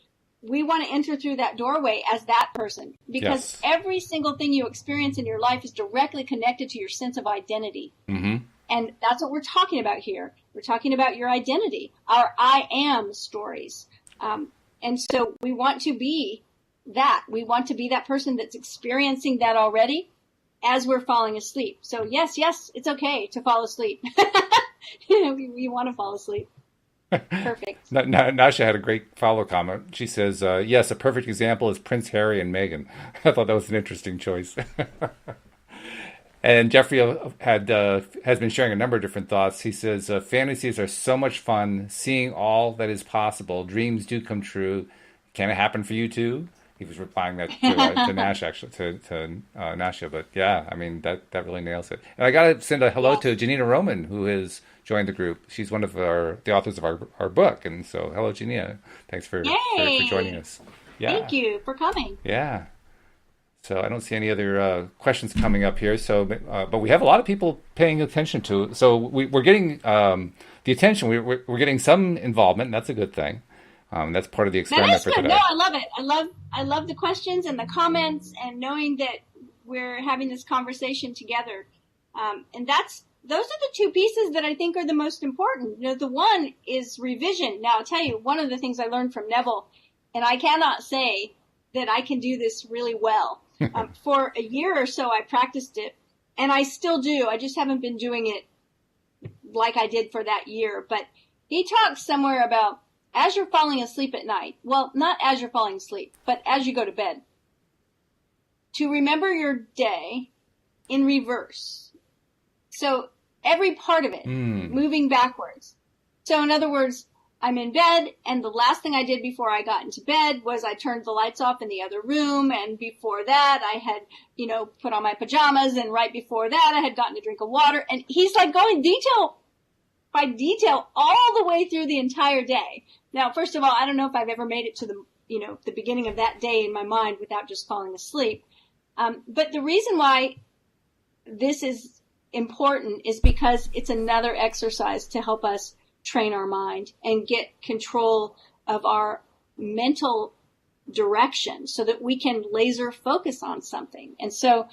We want to enter through that doorway as that person, because Yes. every single thing you experience in your life is directly connected to your sense of identity. Hmm. And that's what we're talking about here. We're talking about your identity, our I am stories. And so we want to be that. We want to be that person that's experiencing that already as we're falling asleep. So yes, it's okay to fall asleep. We want to fall asleep. Perfect. Nasha had a great follow comment. She says, yes, a perfect example is Prince Harry and Meghan. I thought that was an interesting choice. And Jeffrey has been sharing a number of different thoughts. He says, fantasies are so much fun, seeing all that is possible. Dreams do come true. Can it happen for you too? He was replying that to Nash, actually, to Nasha. But yeah, I mean, that really nails it. And I got to send a hello to Janina Roman, who has joined the group. She's one of the authors of our book. And so, hello, Janina. Thanks for joining us. Yeah. Thank you for coming. Yeah. So I don't see any other questions coming up here. So, but we have a lot of people paying attention to it. So we're getting the attention. We're getting some involvement, and that's a good thing. That's part of the experiment That is for good. today. No, I love it. I love the questions and the comments and knowing that we're having this conversation together. And those are the two pieces that I think are the most important. The one is revision. Now, I'll tell you, one of the things I learned from Neville, and I cannot say that I can do this really well. For a year or so, I practiced it, and I still do. I just haven't been doing it like I did for that year. But he talks somewhere about as you're falling asleep at night, well, not as you're falling asleep, but as you go to bed, to remember your day in reverse. So every part of it, moving backwards. So in other words, I'm in bed, and the last thing I did before I got into bed was I turned the lights off in the other room, and before that I had, put on my pajamas, and right before that I had gotten a drink of water, and he's like going detail by detail all the way through the entire day. Now, first of all, I don't know if I've ever made it to the beginning of that day in my mind without just falling asleep. But the reason why this is important is because it's another exercise to help us train our mind and get control of our mental direction so that we can laser focus on something. And so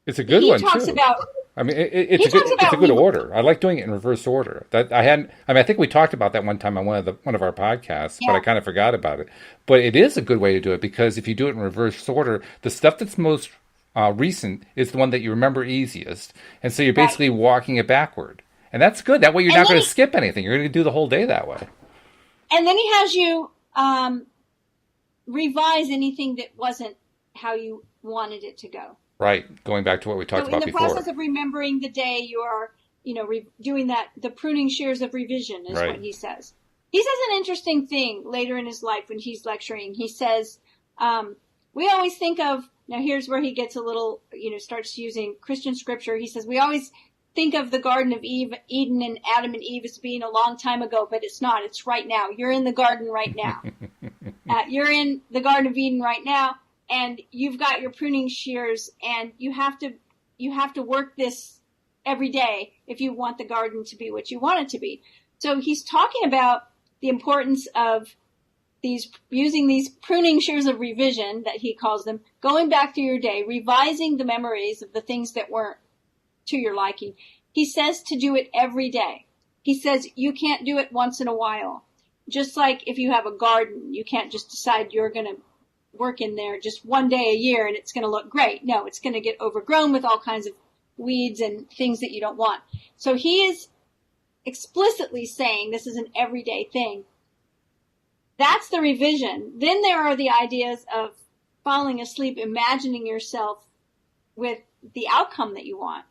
it's a good one too. I mean, it's a good order. I like doing it in reverse order. I think we talked about that one time on one of our podcasts, but I kind of forgot about it. But it is a good way to do it, because if you do it in reverse order, the stuff that's most recent is the one that you remember easiest, and so you're basically walking it backward. And that's good. That way you're not going to skip anything. You're going to do the whole day that way. And then he has you revise anything that wasn't how you wanted it to go. Right. Going back to what we talked So in about the before. process of remembering the day, you are, doing that, the pruning shears of revision is Right. what he says. He says an interesting thing later in his life when he's lecturing. He says, we always think of, now here's where he gets a little, starts using Christian scripture. He says, we always think of the Garden of Eden and Adam and Eve as being a long time ago, but it's not. It's right now. You're in the garden right now. You're in the Garden of Eden right now, and you've got your pruning shears, and you have to work this every day if you want the garden to be what you want it to be. So he's talking about the importance of using these pruning shears of revision, that he calls them, going back through your day, revising the memories of the things that weren't to your liking. He says to do it every day. He says you can't do it once in a while. Just like if you have a garden, you can't just decide you're going to work in there just one day a year and it's going to look great. No, it's going to get overgrown with all kinds of weeds and things that you don't want. So he is explicitly saying this is an everyday thing. That's the revision. Then there are the ideas of falling asleep, imagining yourself with the outcome that you want.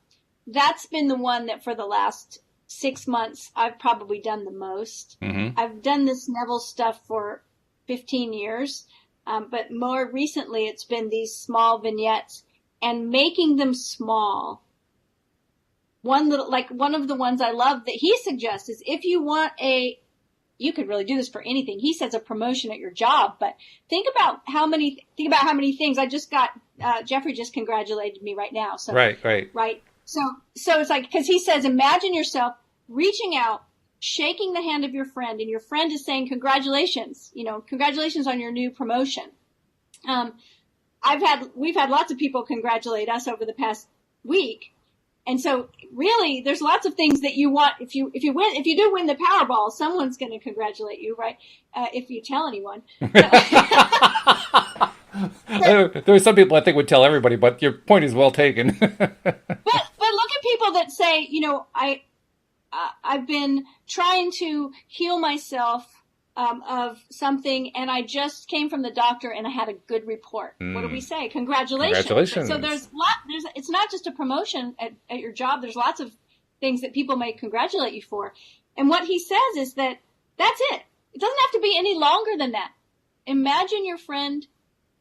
That's been the one that for the last 6 months, I've probably done the most. Mm-hmm. I've done this Neville stuff for 15 years. But more recently, it's been these small vignettes and making them small. One of the ones I love that he suggests is if you want you could really do this for anything. He says a promotion at your job, but think about how many things I just got. Jeffrey just congratulated me right now. So Right. So it's like, because he says, imagine yourself reaching out, shaking the hand of your friend, and your friend is saying, congratulations, congratulations on your new promotion. We've had lots of people congratulate us over the past week. And so really there's lots of things that you want. If you do win the Powerball, someone's going to congratulate you, right? If you tell anyone. There are some people I think would tell everybody, but your point is well taken. But look at people that say, I've been trying to heal myself of something, and I just came from the doctor and I had a good report. What do we say? Congratulations. Congratulations. So it's not just a promotion at your job. There's lots of things that people may congratulate you for. And what he says is that that's it. It doesn't have to be any longer than that. Imagine your friend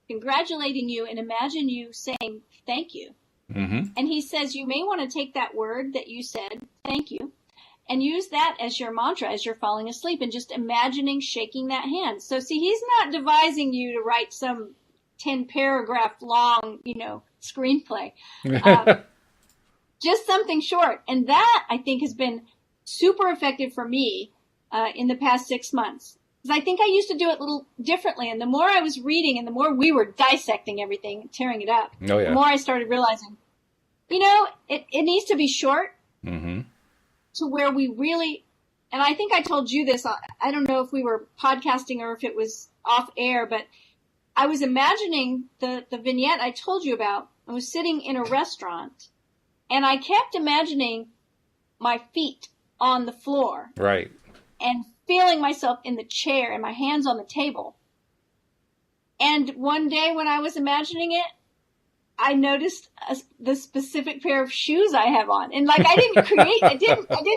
congratulating you and imagine you saying thank you. Mm-hmm. And he says you may want to take that word that you said, thank you, and use that as your mantra as you're falling asleep and just imagining shaking that hand. So see, he's not devising you to write some 10-paragraph long, screenplay. Just something short. And that, I think, has been super effective for me in the past 6 months. Because I think I used to do it a little differently. And the more I was reading and the more we were dissecting everything and tearing it up, the more I started realizing, it needs to be short. Mm-hmm. To where we really, and I think I told you this, I don't know if we were podcasting or if it was off air, but I was imagining the vignette I told you about. I was sitting in a restaurant and I kept imagining my feet on the floor. Right. And feeling myself in the chair and my hands on the table. And one day when I was imagining it, I noticed the specific pair of shoes I have on. And I didn't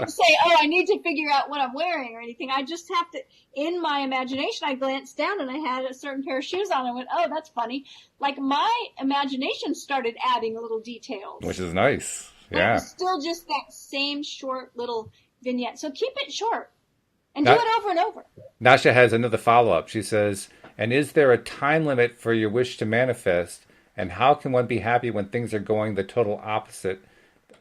say, I need to figure out what I'm wearing or anything. I just have to, in my imagination, I glanced down and I had a certain pair of shoes on. I went, oh, that's funny. My imagination started adding little details. Which is nice. But Yeah. it was still just that same short little vignette. So keep it short and do it over and over. Nasha has another follow-up. She says, and is there a time limit for your wish to manifest? And how can one be happy when things are going the total opposite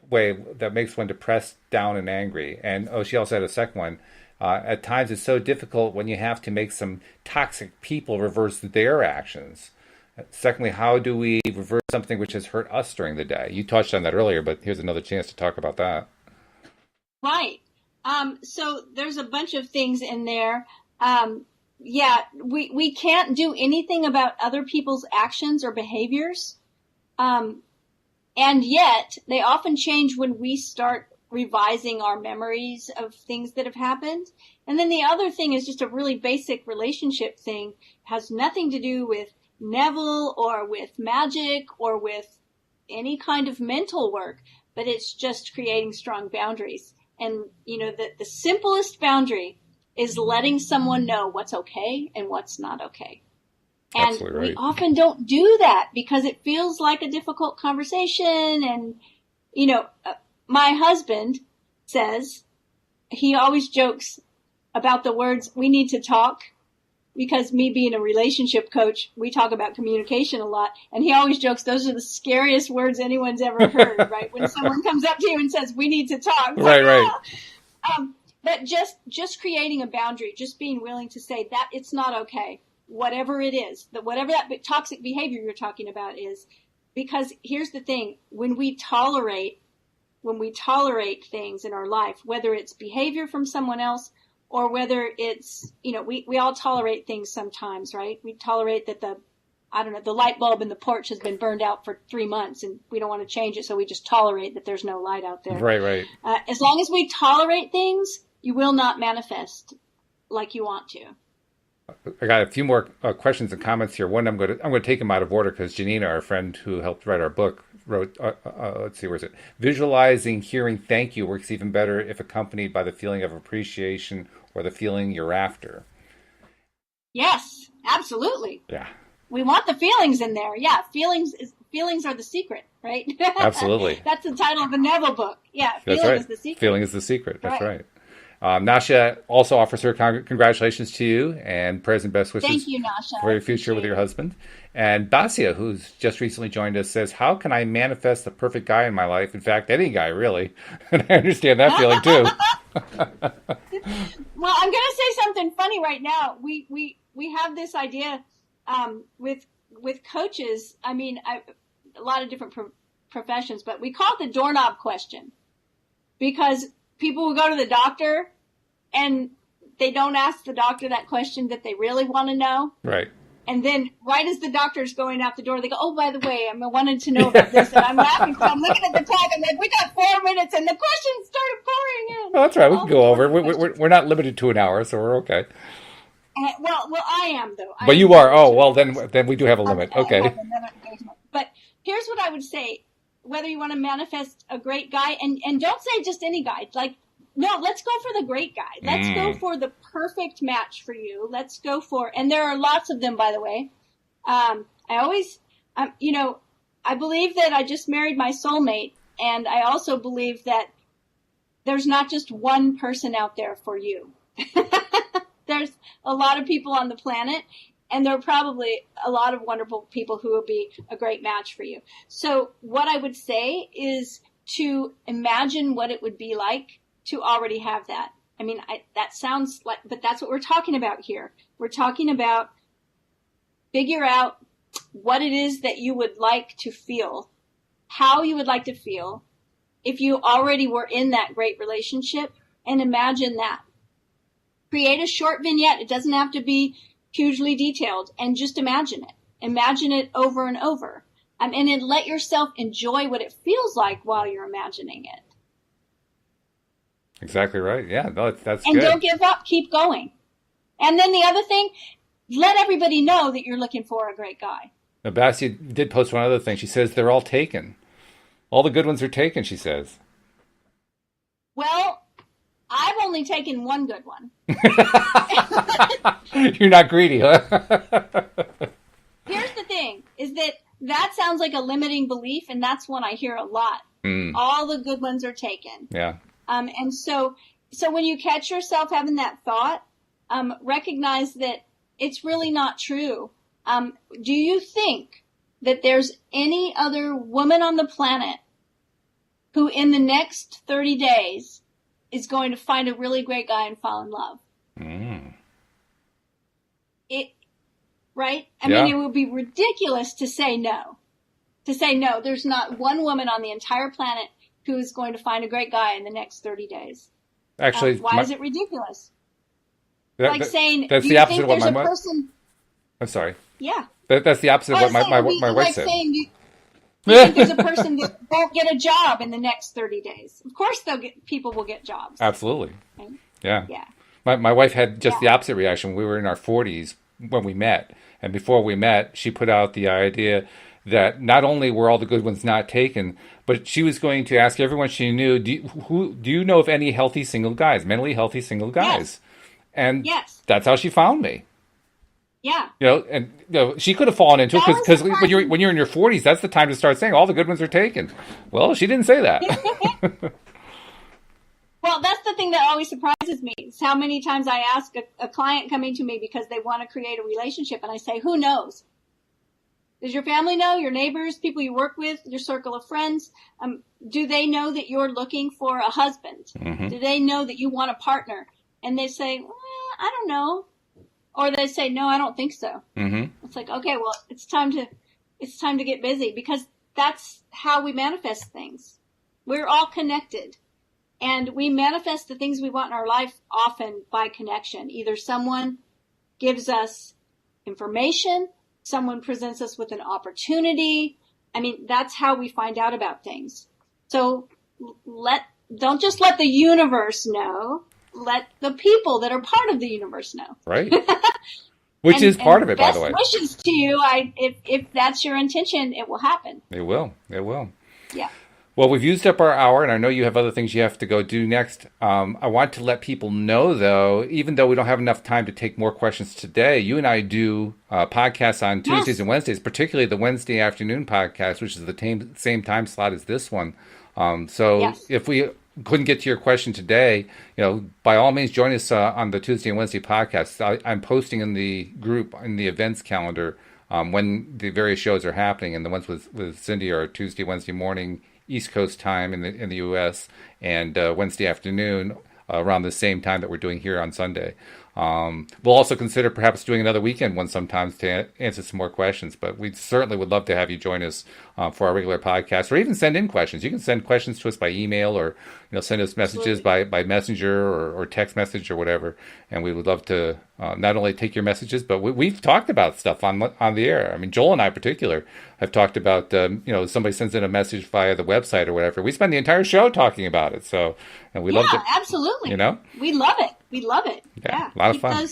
way that makes one depressed, down, and angry? And she also had a second one. At times it's so difficult when you have to make some toxic people reverse their actions. Secondly, how do we reverse something which has hurt us during the day? You touched on that earlier, but here's another chance to talk about that. Right. So there's a bunch of things in there. We can't do anything about other people's actions or behaviors. And yet they often change when we start revising our memories of things that have happened. And then the other thing is just a really basic relationship thing. It has nothing to do with Neville or with magic or with any kind of mental work, but it's just creating strong boundaries. And, the simplest boundary is letting someone know what's okay and what's not okay. And Absolutely right. we often don't do that because it feels like a difficult conversation. And, my husband says, he always jokes about the words, we need to talk, because me being a relationship coach, we talk about communication a lot. And he always jokes, those are the scariest words anyone's ever heard, right? When someone comes up to you and says, we need to talk. Right. But just creating a boundary, just being willing to say that it's not okay, whatever it is, whatever that toxic behavior you're talking about is. Because here's the thing, when we tolerate things in our life, whether it's behavior from someone else or whether it's, we all tolerate things sometimes, right? We tolerate that the light bulb in the porch has been burned out for 3 months and we don't want to change it. So we just tolerate that there's no light out there. Right. As long as we tolerate things, you will not manifest like you want to. I got a few more questions and comments here. One, I'm going to take them out of order because Janina, our friend who helped write our book, wrote, let's see, where is it? Visualizing, hearing thank you works even better if accompanied by the feeling of appreciation or the feeling you're after. Yes, absolutely. Yeah. We want the feelings in there. Yeah, feelings are the secret, right? Absolutely. That's the title of the Neville book. Yeah, That's feeling right. is the secret. Feeling is the secret. That's right. Nasha also offers her congratulations to you and prayers and best wishes. Thank you, Nasha. For your future with your husband. And Dacia, who's just recently joined us, says, how can I manifest the perfect guy in my life? In fact, any guy, really. And I understand that feeling, too. Well, I'm going to say something funny right now. We have this idea with coaches. I mean, a lot of different professions, but we call it the doorknob question. Because people will go to the doctor and they don't ask the doctor that question that they really want to know. Right. And then right as the doctor's going out the door, they go, oh, by the way, I wanted to know about this. And I'm laughing because I'm looking at the clock. I'm like, we got 4 minutes and the questions started pouring in. Oh, that's right. We can go over. We're not limited to an hour, so we're okay. Well, I am, though. But you are. Oh, well, then we do have a limit. Okay. But here's what I would say. Whether you want to manifest a great guy, and don't say just any guy. Like, no, let's go for the great guy. Let's go for the perfect match for you. Let's go for, and there are lots of them, by the way. I believe that I just married my soulmate, and I also believe that there's not just one person out there for you. There's a lot of people on the planet, and there are probably a lot of wonderful people who will be a great match for you. So what I would say is to imagine what it would be like to already have that. I mean, that sounds like, but that's what we're talking about here. We're talking about figure out what it is that you would like to feel, how you would like to feel if you already were in that great relationship, and imagine that. Create a short vignette. It doesn't have to be hugely detailed, and just imagine it. Imagine it over and over. And then let yourself enjoy what it feels like while you're imagining it. Exactly right. Yeah, no, that's and good. Don't give up. Keep going. And then the other thing, let everybody know that you're looking for a great guy. Now, Basia did post one other thing. She says they're all taken. All the good ones are taken, she says. Well, I've only taken one good one. You're not greedy, huh? Here's the thing, is that sounds like a limiting belief, and that's one I hear a lot. All the good ones are taken. Yeah. And so when you catch yourself having that thought, recognize that it's really not true. Do you think that there's any other woman on the planet who in the next 30 days is going to find a really great guy and fall in love? Right? I mean, it would be ridiculous to say no. To say no, there's not one woman on the entire planet who is going to find a great guy in the next 30 days. Actually, why is it ridiculous? Saying, that's do the you opposite think of what there's my a person? I'm sorry. Yeah. That's the opposite of what my wife said. Saying, do you think there's a person that won't get a job in the next 30 days? Of course, people will get jobs. Absolutely. Right? Yeah. Yeah. My wife had just the opposite reaction. We were in our 40s when we met, and before we met, she put out the idea that not only were all the good ones not taken, but she was going to ask everyone she knew, do you know of any healthy single guys, mentally healthy single guys? Yes. And yes. That's how she found me. Yeah. She could have fallen into it because when you're in your 40s, that's the time to start saying all the good ones are taken. Well, she didn't say that. Well, that's the thing that always surprises me. It's how many times I ask a client coming to me because they want to create a relationship, and I say, who knows? Does your family know, your neighbors, people you work with, your circle of friends? Do they know that you're looking for a husband? Mm-hmm. Do they know that you want a partner? And they say, well, I don't know. Or they say, no, I don't think so. Mm-hmm. It's like, okay, well, it's time to get busy, because that's how we manifest things. We're all connected. And we manifest the things we want in our life often by connection. Either someone gives us information, someone presents us with an opportunity. I mean, that's how we find out about things. So don't just let the universe know. Let the people that are part of the universe know. Right. Which is part of it, by the way. Best wishes to you. If that's your intention, it will happen. It will. It will. Yeah. Well, we've used up our hour, and I know you have other things you have to go do next. I want to let people know, though, even though we don't have enough time to take more questions today, you and I do podcasts on Tuesdays and Wednesdays, particularly the Wednesday afternoon podcast, which is the same time slot as this one. If we couldn't get to your question today, by all means, join us on the Tuesday and Wednesday podcasts. I'm posting in the group, in the events calendar, when the various shows are happening, and the ones with Cindy are Tuesday, Wednesday morning, East Coast time in the U.S., and Wednesday afternoon around the same time that we're doing here on Sunday. We'll also consider perhaps doing another weekend one sometimes to answer some more questions, but we certainly would love to have you join us for our regular podcast, or even send in questions. You can send questions to us by email, or send us messages by messenger or text message or whatever, and we would love to not only take your messages, but we've talked about stuff on the air. I mean, Joel and I in particular have talked about somebody sends in a message via the website or whatever, we spend the entire show talking about it. So, and we love it. Absolutely. We love it. We love it. Yeah. A lot of fun.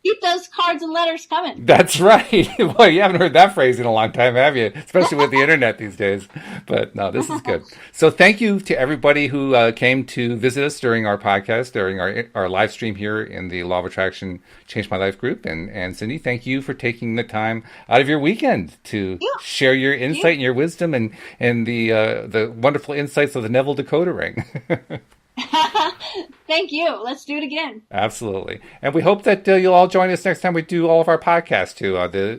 Keep those cards and letters coming. That's right. Well, you haven't heard that phrase in a long time, have you? Especially with the internet these days. But no, this is good. So thank you to everybody who came to visit us during our podcast, during our live stream here in the Law of Attraction Change My Life group. And Cindy, thank you for taking the time out of your weekend to share your insight and your wisdom and the wonderful insights of the Neville decoder ring. Thank you. Let's do it again. Absolutely. And we hope that you'll all join us next time we do all of our podcasts too.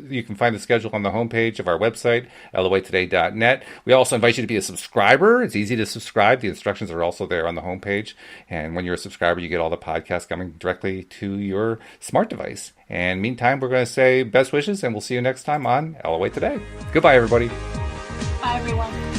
You can find the schedule on the homepage of our website, loatoday.net. We also invite you to be a subscriber. It's easy to subscribe. The instructions are also there on the homepage. And when you're a subscriber, you get all the podcasts coming directly to your smart device. And meantime, we're going to say best wishes, and we'll see you next time on LOA Today. Goodbye, everybody. Bye, everyone.